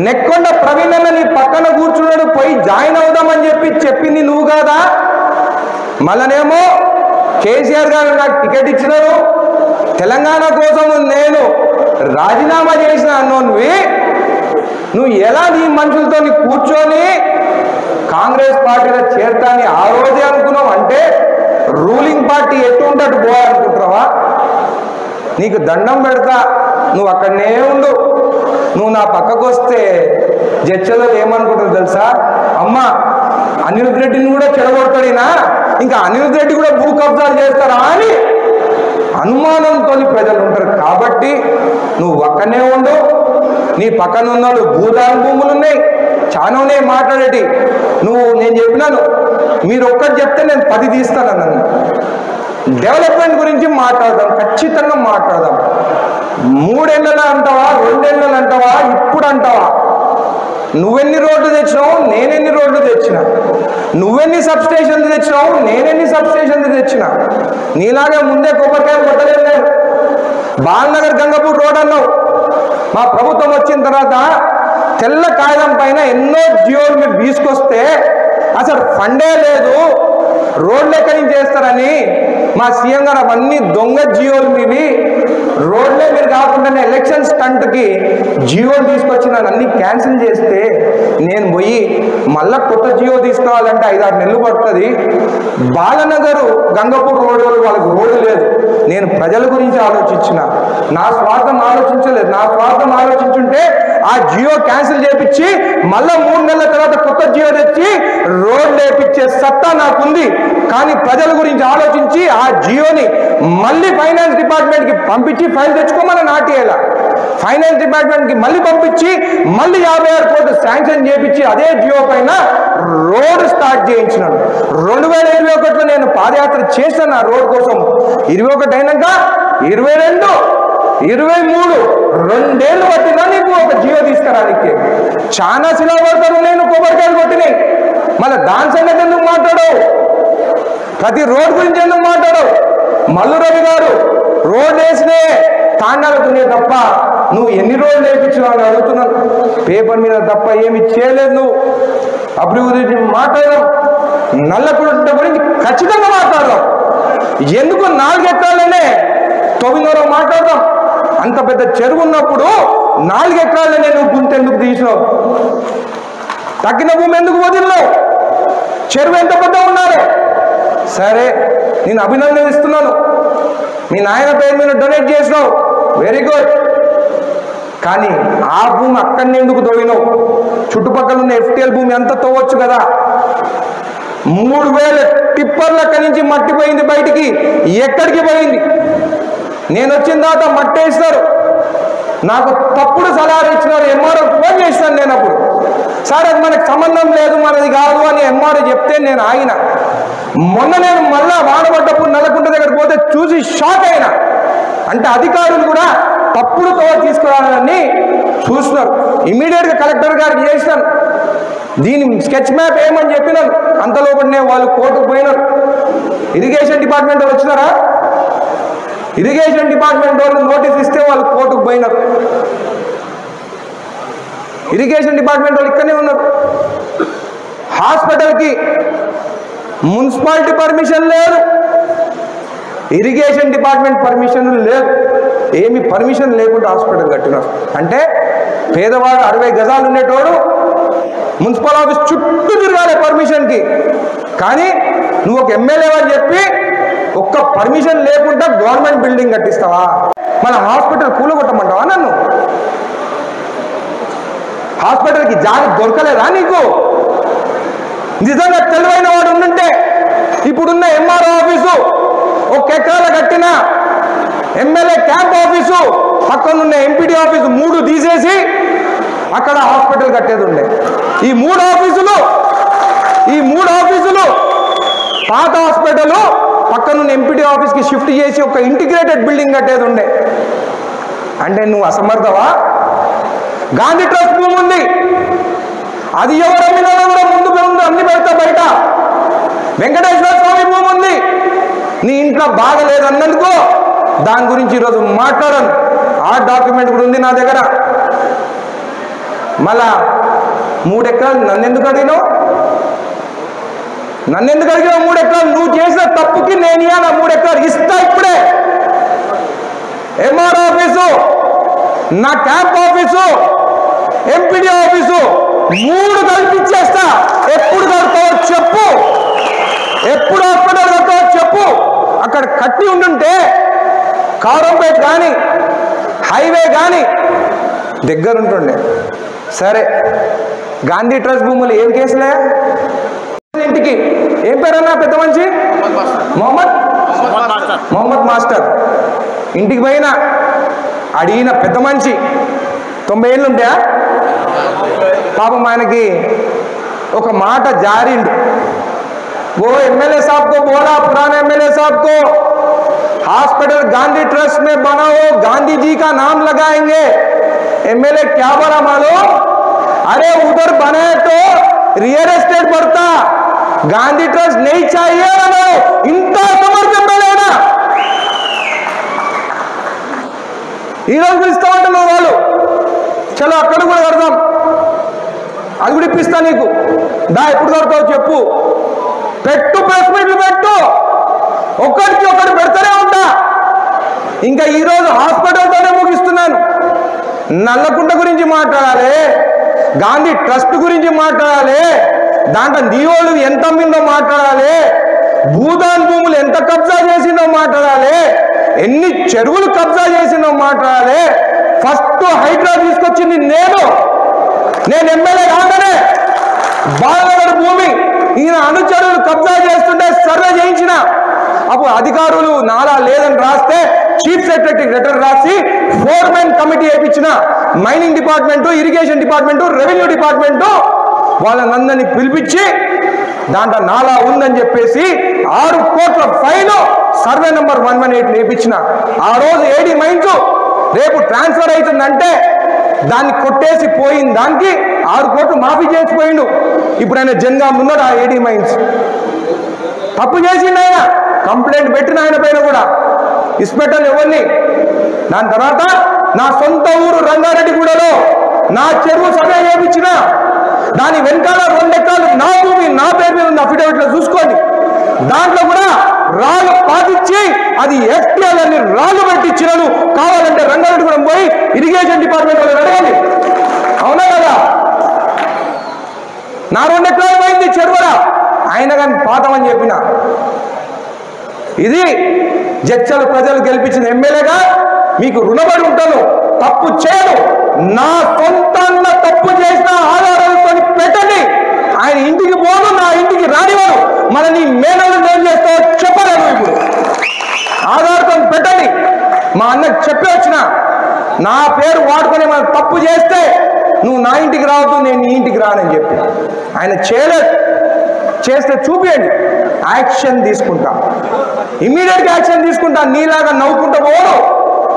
S1: నెక్కొండ ప్రవీణ్ అన్న నీ పక్కన కూర్చున్నాడు, పోయి జాయిన్ అవుదామని చెప్పింది నువ్వు కాదా? మళ్ళనేమో కేసీఆర్ గారు నాకు టికెట్ ఇచ్చినారు, తెలంగాణ కోసం నేను రాజీనామా చేసిన అన్నోన్వి నువ్వు ఎలా నీ మనుషులతో కూర్చొని కాంగ్రెస్ పార్టీలో చేరతాని ఆ రోజే అనుకున్నావు? అంటే రూలింగ్ పార్టీ ఎట్టుంటట్టు పోవాలనుకుంటున్నావా? నీకు దండం పెడతా, నువ్వు అక్కడనే ఉండు. నువ్వు నా పక్కకు వస్తే జడ్చలో ఏమనుకుంటారు తెలుసా? అమ్మా అనిరుద్ రెడ్డిని కూడా చెడగొడతాడినా, ఇంకా అనిరుద్ రెడ్డి కూడా భూ కబ్జాలు చేస్తారా అని అనుమానంతో ప్రజలు ఉంటారు. కాబట్టి నువ్వు అక్కడనే ఉండు. నీ పక్కన ఉన్న వాళ్ళు భూదాన భూములు ఉన్నాయి, చాలా ఉన్నాయి మాట్లాడేటి. నేను చెప్పినాను, మీరు ఒక్కటి చెప్తే నేను 10 తీస్తాను అన్నాను. డెవలప్మెంట్ గురించి మాట్లాడదాం, ఖచ్చితంగా మాట్లాడదాం. 3 ఏళ్ళలో అంటావా, 2 ఏళ్ళలో అంటావా, ఇప్పుడు అంటావా? నువ్వెన్ని రోడ్లు తెచ్చినావు, నేనెన్ని రోడ్లు తెచ్చినా? నువ్వెన్ని సబ్ స్టేషన్లు తెచ్చినావు, నేనెన్ని సబ్ స్టేషన్లు తెచ్చినా? నీలాగే ముందే కొబ్బరికాయలు కొట్టలేదు నేను. బాలనగర్ గంగపూర్ రోడ్ అన్నావు. మా ప్రభుత్వం వచ్చిన తర్వాత తెల్ల కాగితం పైన ఎన్నో జియోలు మీరు తీసుకొస్తే అసలు ఫండే లేదు, రోడ్లు ఎక్కడి నుంచి చేస్తారని మా సీఎం గారు అవన్నీ దొంగ జియోలు మీవి, రోడ్లే మీరు కాకుండానే ఎలక్షన్ స్టంట్కి జియోలు తీసుకొచ్చి నన్ను అన్ని క్యాన్సిల్ చేస్తే నేను పోయి మళ్ళా కొత్త జియో తీసుకోవాలంటే 5-6 నెలలు పడుతుంది. బాలనగరు గంగపూర్ రోడ్డు వాళ్ళకి రోడ్డు లేదు. నేను ప్రజల గురించి ఆలోచించిన, నా స్వార్థం ఆలోచించలేదు. నా స్వార్థం ఆలోచించుంటే ఆ జియో క్యాన్సిల్ చేపించి మళ్ళా 3 నెలల తర్వాత కొత్త జియో తెచ్చి రోడ్ వేపించే సత్తా నాకుంది. కానీ ప్రజల గురించి ఆలోచించి ఆ జియోని మళ్ళీ ఫైనాన్స్ డిపార్ట్మెంట్కి పంపించి ఫైల్ తెచ్చుకోమని నాటియేలా ఫైనాన్స్ డిపార్ట్మెంట్కి మళ్ళీ పంపించి మళ్ళీ 56 కోట్లు శాంక్షన్ చేపించి అదే జియో పైన రోడ్ స్టార్ట్ చేయించినాడు. 2021లో నేను పాదయాత్ర చేశాను ఆ రోడ్ కోసం. 21 అయినాక 22, 23 2 ఏళ్ళు పట్టినా నీకు ఒక జియో తీసుకురానికి. చాలా శిలాపడతారు నేను కొబ్బరికాయలు కొట్టినాయి. మళ్ళీ దాని సంగతి ఎందుకు మాట్లాడవు? ప్రతి రోడ్ గురించి ఎందుకు మాట్లాడవు? మల్లు రవి గారు రోడ్ వేసినే తాండాలతోనే తప్ప నువ్వు ఎన్ని రోడ్లు వేయించినావు అని అడుగుతున్నాను. పేపర్ మీద తప్ప ఏమి చేయలేదు. నువ్వు అభివృద్ధి గురించి మాట్లాడదాం, నల్లకుంట గురించి ఖచ్చితంగా మాట్లాడదాం. ఎందుకు 4 ఎకరాలనే 9 మాట్లాడదాం. అంత పెద్ద చెరువు ఉన్నప్పుడు 4 ఎకరాలనే నువ్వు గుంత ఎందుకు తీసినావు? తగ్గిన భూమి ఎందుకు వదిలినావు? చెరువు ఎంత పెద్ద ఉన్నారు? సరే, నేను అభినందనిస్తున్నాను. మీ నాయన పేరు మీద డొనేట్ చేసినావు, వెరీ గుడ్. కానీ ఆ భూమి అక్కడనే ఎందుకు తవ్వినావు? చుట్టుపక్కల ఉన్న FTL భూమి అంతా తవ్వచ్చు కదా. 3000 టిప్పర్ల అక్కడి నుంచి మట్టి పోయింది బయటికి. ఎక్కడికి పోయింది? నేను వచ్చిన తర్వాత మట్టి వేసినారు, నాకు తప్పుడు సలహాలు ఇచ్చినారు. ఎంఆర్ఓ ఫోన్ చేసినాను నేను అప్పుడు, సార్ అది మనకు సంబంధం లేదు, మనది కాదు అని ఎంఆర్ఓ చెప్తే నేను ఆగిన. మొన్న నేను మళ్ళా వాడబడ్డప్పుడు నల్లకుంట దగ్గర పోతే చూసి షాక్ అయినా. అంటే అధికారులు కూడా తప్పుడు తోవ తీసుకురావాలని చూస్తున్నారు. ఇమీడియట్గా కలెక్టర్ గారికి చేసినాను, దీని స్కెచ్ మ్యాప్ ఏమని చెప్పినాను. అంతలోపటినే వాళ్ళు కోర్టుకు పోయినారు. ఇరిగేషన్ డిపార్ట్మెంట్ వాళ్ళు వచ్చినారా? ఇరిగేషన్ డిపార్ట్మెంట్ వాళ్ళు నోటీస్ ఇస్తే వాళ్ళు కోర్టుకు పోయినారు. ఇరిగేషన్ డిపార్ట్మెంట్ వాళ్ళు ఇక్కడనే ఉన్నారు. హాస్పిటల్కి మున్సిపాలిటీ పర్మిషన్ లేదు, ఇరిగేషన్ డిపార్ట్మెంట్ పర్మిషన్ లేదు. ఏమి పర్మిషన్ లేకుండా హాస్పిటల్ కట్టినారు. అంటే పేదవాడు 60 గజాలు ఉండేటోడు మున్సిపల్ ఆఫీస్ చుట్టూ తిరగాలి పర్మిషన్కి. కానీ నువ్వు ఒక ఎమ్మెల్యే అని చెప్పి ఒక్క పర్మిషన్ లేకుండా గవర్నమెంట్ బిల్డింగ్ కట్టిస్తావా? మన హాస్పిటల్ కూలగొట్టమంటావా? నన్ను హాస్పిటల్కి జాగ్రత్త దొరకలేదా నీకు? నిజంగా తెలివైన వాడు ఉండుంటే ఇప్పుడున్న ఎంఆర్ఓ ఆఫీసు 1 ఎకరాల కట్టిన ఎమ్మెల్యే క్యాంప్ ఆఫీసు పక్కనున్న ఎంపీడీ ఆఫీసు 3 తీసేసి అక్కడ హాస్పిటల్ కట్టేది ఉండే. ఈ 3 ఆఫీసులు పాత హాస్పిటల్ పక్కనున్న ఎంపీడీ ఆఫీస్కి షిఫ్ట్ చేసి ఒక ఇంటిగ్రేటెడ్ బిల్డింగ్ కట్టేది ఉండే. అంటే నువ్వు అసమర్థవా? గాంధీ ట్రస్ట్ భూమి ఉంది, అది ఎవరమ్మినా కూడా ముందు అన్ని పెడతా బయట. వెంకటేశ్వర స్వామి భూమి ఉంది, నీ ఇంట్లో బాగలేదన్నందుకో దాని గురించి ఈరోజు మాట్లాడను. ఆ డాక్యుమెంట్ కూడా ఉంది నా దగ్గర. మళ్ళా 3 ఎకరాలు నన్నెందుకు అడిగినావు? 3 ఎకరాలు? నువ్వు చేసిన తప్పుకి నేను ఇవాళ 3 ఎకరాలు ఇస్తా. ఇప్పుడే ఎంఆర్ ఆఫీసు, నా క్యాంప్ ఆఫీసు, ఎంపీడీ ఆఫీసు 3 కల్పించేస్తా. ఎప్పుడు కడతావో చెప్పు, ఎప్పుడు హాస్పిటల్ కడతావో చెప్పు. అక్కడ కట్టి ఉండుంటే కారంపేట కానీ హైవే కానీ దగ్గర ఉంటుండే. సరే, గాంధీ ట్రస్ట్ భూములు ఏం కేసులే? ఇంటికి ఏం పేరన్నా పెద్ద మనిషి? మొహమ్మద్ మాస్టర్ ఇంటికి పోయినా అడిగిన పెద్ద మనిషి 90 ఏళ్ళు ఉంటాయా పాపం. ఆయనకి ఒక మాట జారిండు. वो एमएलए साहब को बोला, पुराने एमएलए साहब को, हॉस्पिटल गांधी ट्रस्ट में बना हो, गांधी जी का नाम लगाएंगे। एमएलए क्या बोला मालूम? अरे उधर बने तो रियल एस्टेट बढ़ता, गांधी ट्रस्ट नहीं चाहिए। इंत समर्थ एमएलएना ఈరోజు పిలుస్తా ఉంటున్నావు వాళ్ళు. చలో అక్కడ కూడా కడదాం, అది కూడా ఇప్పిస్తా నీకు. దా ఎప్పుడు కడతావు చెప్పు, పెట్టు, ప్రెస్ మీట్లు పెట్టు, ఒక్కడికి ఒకటి పెడతానే ఉంటా. ఇంకా ఈరోజు హాస్పిటల్తోనే ముగిస్తున్నాను. నల్లకుంట గురించి మాట్లాడాలి, గాంధీ ట్రస్ట్ గురించి మాట్లాడాలి, దాంట్లో నీవోళ్ళు ఎంత అమ్మిందో మాట్లాడాలి, భూదాన్ భూములు ఎంత కబ్జా చేసిందో మాట్లాడాలి, ఎన్ని చెరువులు కబ్జా చేసిందో మాట్లాడాలి. ఫస్ట్ హైడ్రా తీసుకొచ్చింది నేను ఎమ్మెల్యే కాగానే బాలనగర్ భూమి ఈయన అనుచరులు కబ్జా చేస్తుంటే సర్వే చేయించిన. అప్పుడు అధికారులు నాలా లేదని రాస్తే చీఫ్ సెక్రటరీ లెటర్ రాసి 4-man కమిటీ వేయించిన. Mining department, irrigation department, revenue department వాళ్ళనందరినీ పిలిపించి దాంట్లో నాలా ఉందని చెప్పేసి 6 కోట్ల ఫైన్ సర్వే నెంబర్ 118 వేయించిన. ఆ రోజు ఏడీ మైన్స్ రేపు ట్రాన్స్ఫర్ అవుతుందంటే దాన్ని కొట్టేసి పోయిన దానికి 6 కోట్లు మాఫీ చేసిపోయిండు. ఇప్పుడు ఆయన జన్గా ఉన్నాడు. ఆ ఏడీ మైన్స్ తప్పు చేసిండు ఆయన, కంప్లైంట్ పెట్టిన ఆయన పైన కూడా ఇన్స్పెక్టర్ ఎవరిని. దాని తర్వాత నా సొంత ఊరు రంగారెడ్డిగూడలో నా చెరువు సర్వే చేయించిన. దాని వెనకాల 2 ఎకరాలు నా భూమి నా పేరు మీద ఉంది, అఫిడవిట్లో చూసుకోండి. దాంట్లో కూడా రాళ్ళు పాటించి అది ఎఫ్టీఎల్ అని రాళ్ళు పెట్టించినను. కావాలంటే రంగారెడ్డిగూడెం పోయి ఇరిగేషన్ డిపార్ట్మెంట్ వాళ్ళు అడగండి. అవునా కదా? నా 2 ఎకరాలు పోయింది చెరువుల, ఆయన కానీ పాతమని చెప్పిన. ఇది జడ్చల ప్రజలు గెలిపించిన ఎమ్మెల్యేగా మీకు రుణపడి ఉంటాను. తప్పు చేయను, నా సొంతంగా తప్పు చేసిన ఆధారాలతో పెట్టండి. ఆయన ఇంటికి పోను, నా ఇంటికి రానివాడు. మన నీ మేనలు ఏం చేస్తావో చెప్పలేను. ఇప్పుడు ఆధార్తో పెట్టండి. మా అన్నకు చెప్పి వచ్చిన, నా పేరు వాడుకొని మనం తప్పు చేస్తే నువ్వు నా ఇంటికి రావద్దు, నేను నీ ఇంటికి రానని చెప్పి. ఆయన చేయలేదు. చేస్తే చూపియండి, యాక్షన్ తీసుకుంటా, ఇమ్మీడియట్గా యాక్షన్ తీసుకుంటా. నీలాగా నవ్వుకుంటూ పోను.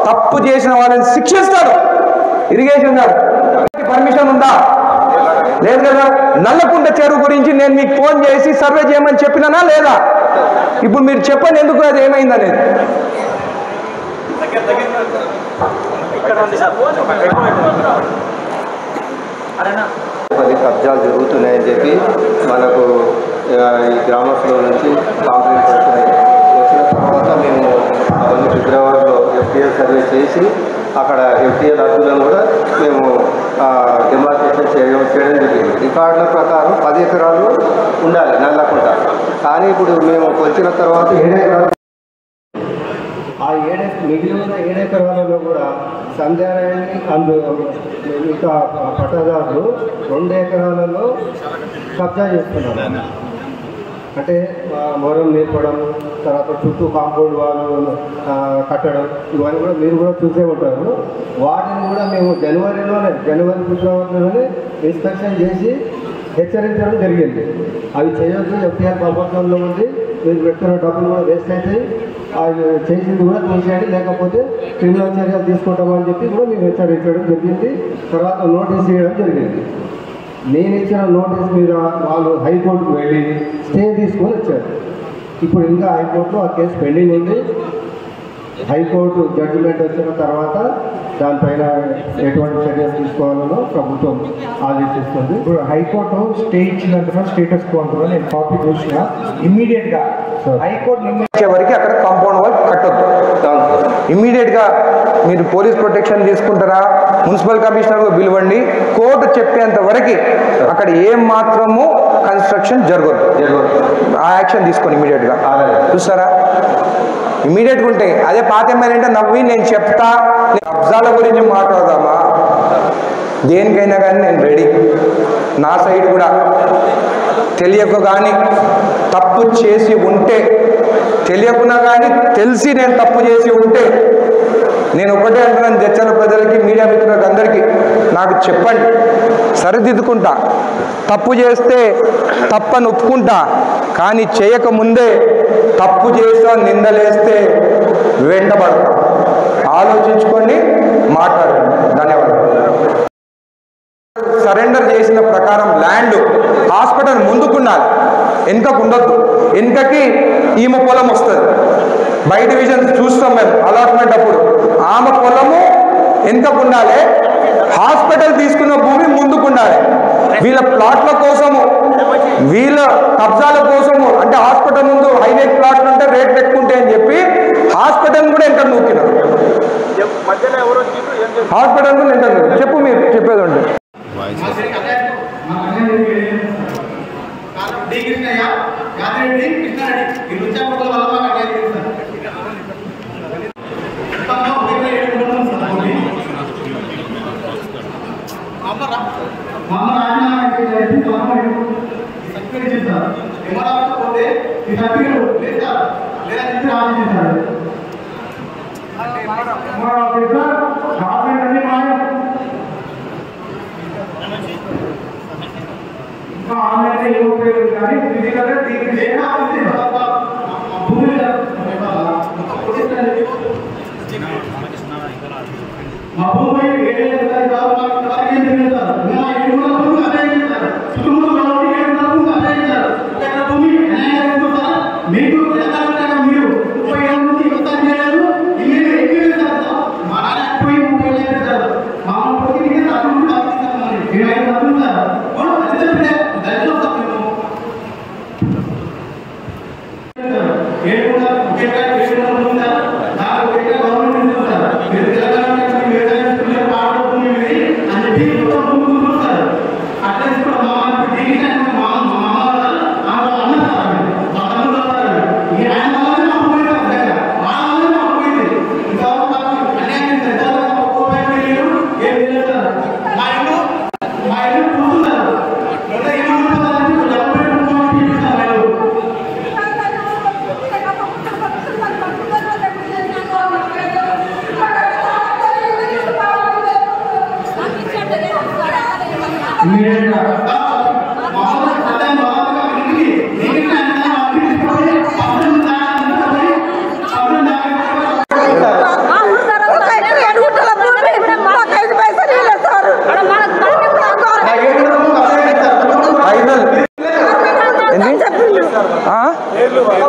S1: తప్పు చేసిన వాళ్ళని శిక్షిస్తాడు. ఇరిగేషన్ గారు పర్మిషన్ ఉందా? లేదు కదా? నల్లకుంట చెరువు గురించి నేను మీకు ఫోన్ చేసి సర్వే చేయమని చెప్పినానా లేదా? ఇప్పుడు మీరు చెప్పండి ఎందుకు అది ఏమైందనేది.
S3: కబ్జాలు జరుగుతున్నాయని చెప్పి మనకు ఈ గ్రామస్తుల నుంచి కంప్లైంట్ వస్తున్నాయి. వచ్చిన తర్వాత మేము అవన్నీ ఫిబ్రవరిలో ఎఫ్టీఎల్ సర్వే చేసి అక్కడ ఎఫ్టీఎల్ అర్జులను కూడా మేము డిమార్కేషన్ చేయడం జరిగింది. రికార్డుల ప్రకారం 10 ఎకరాలు ఉండాలి నల్లకుంట. కానీ ఇప్పుడు మేము వచ్చిన తర్వాత 7 ఎకరాలు, ఆ మిగిలిన 7 ఎకరాలలో కూడా సంధ్యారాయణి ఇంకా పట్టదారులు 2 ఎకరాలలో కబ్జా చేస్తున్నారు. అంటే మొరం నేర్పడం, తర్వాత చుట్టూ కాంపౌండ్ వాళ్ళు కట్టడం, ఇవన్నీ కూడా మీరు కూడా చూసే ఉంటారు. వాటిని కూడా మేము జనవరి ఫిబ్రవరిలోనే ఇన్స్పెక్షన్ చేసి హెచ్చరించడం జరిగింది. అవి చేయొద్దు, ఎఫ్టీఆర్ ప్రభుత్వంలో ఉండి మీరు పెట్టుకున్న డబ్బులు కూడా వేస్ట్ అవుతాయి, అవి చేసింది కూడా చూసేయండి, లేకపోతే క్రిమినల్ చర్యలు తీసుకుంటామని చెప్పి కూడా మేము హెచ్చరించడం జరిగింది. తర్వాత నోటీస్ ఇవ్వడం జరిగింది.
S4: నేను ఇచ్చిన నోటీస్ మీద వాళ్ళు హైకోర్టుకు వెళ్ళి స్టే తీసుకొని వచ్చారు. ఇప్పుడు ఇంకా హైకోర్టులో ఆ కేసు పెండింగ్ ఉంది. హైకోర్టు జడ్జిమెంట్ వచ్చిన తర్వాత దానిపైన ఎటువంటి చర్యలు తీసుకోవాలనో ప్రభుత్వం ఆదేశిస్తుంది.
S5: ఇప్పుడు హైకోర్టు స్టే ఇచ్చినందున స్టేటస్ కో అంటున్నా నేను కాపీ చూసిన ఇమ్మీడియట్గా హైకోర్టు
S1: వచ్చే వరకు అక్కడ కాంపౌండ్ వాల్ కట్టొద్దు. ఇమ్మీడియట్గా మీరు పోలీస్ ప్రొటెక్షన్ తీసుకుంటారా, మున్సిపల్ కమిషనర్ పిలవండి, కోర్టు చెప్పేంత వరకు అక్కడ ఏం మాత్రము కన్స్ట్రక్షన్ జరగదు. ఆ యాక్షన్ తీసుకొని ఇమ్మీడియట్గా చూస్తారా, ఇమ్మీడియట్గా ఉంటాయి. అదే పాత ఎమ్మెల్యే నవ్వి నేను చెప్తా, కబ్జాల గురించి మాట్లాడదామా, దేనికైనా కానీ నేను రెడీ. నా సైడ్ కూడా తెలియక కానీ తప్పు చేసి ఉంటే, తెలియకున్నా కానీ తెలిసి నేను తప్పు చేసి ఉంటే, నేను ఒకటే అంటున్నాను జడ్చల ప్రజలకి, మీడియా మిత్రులకు అందరికీ, నాకు చెప్పండి, సరిదిద్దుకుంటా. తప్పు చేస్తే తప్పని ఒప్పుకుంటా, కానీ చేయకముందే తప్పు చేస్తా నిందలేస్తే వెంటబడతా. ఆలోచించుకొని మాట్లాడండి. ధన్యవాదాలు. సరెండర్ చేసిన ప్రకారం ల్యాండ్ హాస్పిటల్ ముందుకున్నాలి, వెనుకకు ఉండొద్దు. వెనుకకి ఈమె పొలం వస్తుంది, బై డివిజన్ చూస్తాం మేము అలాట్మెంట్ అప్పుడు. ఆమె పొలము వెనుకకు ఉండాలి, హాస్పిటల్ తీసుకున్న భూమి ముందుకు ఉండాలి. వీళ్ళ ప్లాట్ల కోసము, వీళ్ళ కబ్జాల కోసము, అంటే హాస్పిటల్ ముందు హైవే ప్లాట్లు ఉంటే రేట్లు ఎక్కువ ఉంటాయని చెప్పి హాస్పిటల్ కూడా ఎంత నూకినారు. హాస్పిటల్ కూడా ఎంత చెప్పు, మీరు చెప్పేది ఉంటే.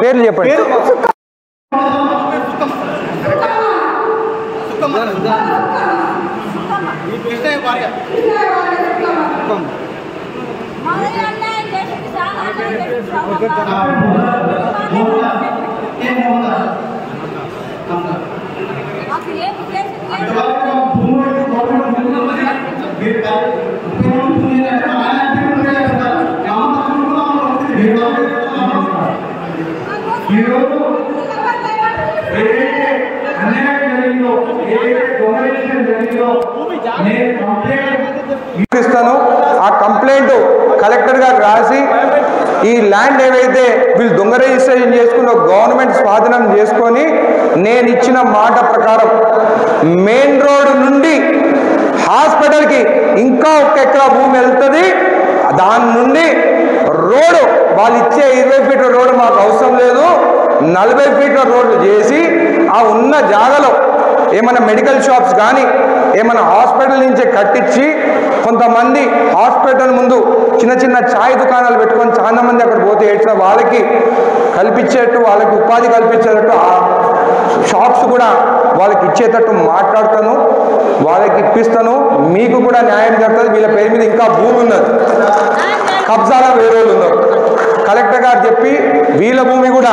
S1: పేర్లు చెప్పండి. ఆ కంప్లైంట్ కలెక్టర్ గారు రాసి ఈ ల్యాండ్ ఏవైతే వీళ్ళు దొంగ రిజిస్ట్రేషన్ చేసుకున్న గవర్నమెంట్ స్వాధీనం చేసుకొని నేను ఇచ్చిన మాట ప్రకారం మెయిన్ రోడ్ నుండి హాస్పిటల్కి ఇంకా 1 ఎకరా భూమి వెళ్తుంది. దాని నుండి రోడ్డు వాళ్ళు ఇచ్చే 20 ఫీట్ల రోడ్డు మాకు అవసరం లేదు, 40 ఫీట్ల రోడ్డు చేసి ఆ ఉన్న జాగాలో ఏమైనా మెడికల్ షాప్స్ కానీ ఏమైనా హాస్పిటల్ నుంచే కట్టించి కొంతమంది హాస్పిటల్ ముందు చిన్న చిన్న ఛాయ్ దుకాణాలు పెట్టుకొని చాలా మంది అక్కడ పోతే ఏడ్చిన వాళ్ళకి కల్పించేట్టు, వాళ్ళకి ఉపాధి కల్పించేటట్టు ఆ షాప్స్ కూడా వాళ్ళకి ఇచ్చేటట్టు మాట్లాడతాను, వాళ్ళకి ఇప్పిస్తాను. మీకు కూడా న్యాయం జరుగుతుంది. వీళ్ళ పేరు మీద ఇంకా భూమి ఉన్నది, కబ్జాలో వేరే వాళ్ళు ఉన్నారు. కలెక్టర్ గారు చెప్పి వీళ్ళ భూమి కూడా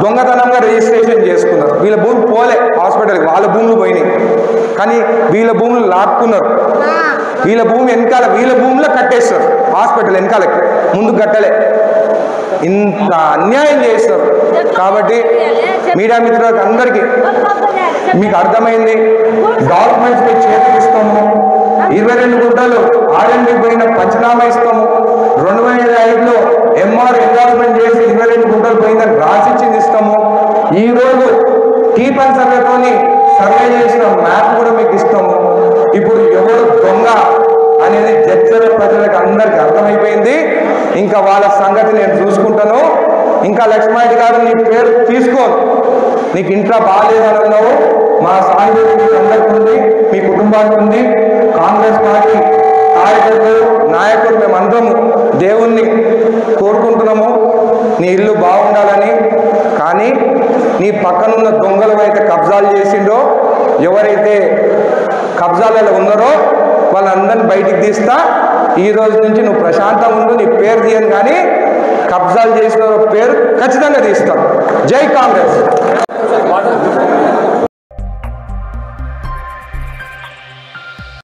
S1: దొంగతనంగా రిజిస్ట్రేషన్ చేసుకున్నారు. వీళ్ళ భూమి పోలే హాస్పిటల్కి, వాళ్ళ భూములు పోయినాయి. కానీ వీళ్ళ భూములు లాక్కున్నారు. వీళ్ళ భూమి వెనకాల, వీళ్ళ భూమిలో కట్టేస్తారు హాస్పిటల్ వెనకాలకి, ముందు కట్టలే. ఇంత అన్యాయం చేస్తారు. కాబట్టి మీడియా మిత్రులకు అందరికీ మీకు అర్థమైంది. డాక్యుమెంట్స్ మీకు చేతికిస్తాము. 22 గుంటలు ఆర్ఎండ్బి పోయిన పంచనామా ఇస్తాము. 2005లో ఎంఆర్ ఎండార్స్మెంట్ చేసి 22 గుంటలు పోయిందని రాసిచ్చింది ఇస్తాము. ఈరోజు కీప్ అండ్ సర్వేతోని సర్వే చేసిన మ్యాప్ కూడా మీకు ఇస్తాము. ఇప్పుడు ఎవరు దొంగ అనేది జడ్చల ప్రజలకు అందరికి అర్థమైపోయింది. ఇంకా వాళ్ళ సంగతి నేను చూసుకుంటాను. ఇంకా లక్ష్మారెడ్డి గారు నీ పేరు తీసుకోను, నీకు ఇంట్లో బాగాలేదని అన్నావు. మా సాంఘిక అందరికీ ఉంది, మీ కుటుంబానికి ఉంది. కాంగ్రెస్ పార్టీ కార్యకర్తలు, నాయకులు మేమందరము దేవుణ్ణి కోరుకుంటున్నాము నీ ఇల్లు బాగుండాలని. కానీ నీ పక్కనున్న దొంగలు అయితే కబ్జాలు చేసిండో, ఎవరైతే కబ్జాలలో ఉన్నారో వాళ్ళందరినీ బయటికి తీస్తా. ఈ రోజు నుంచి నువ్వు ప్రశాంతంగా ఉండు. నీ పేరు తీయను, కానీ కబ్జాలు చేసిన పేరు ఖచ్చితంగా తీస్తాం. జై కాంగ్రెస్.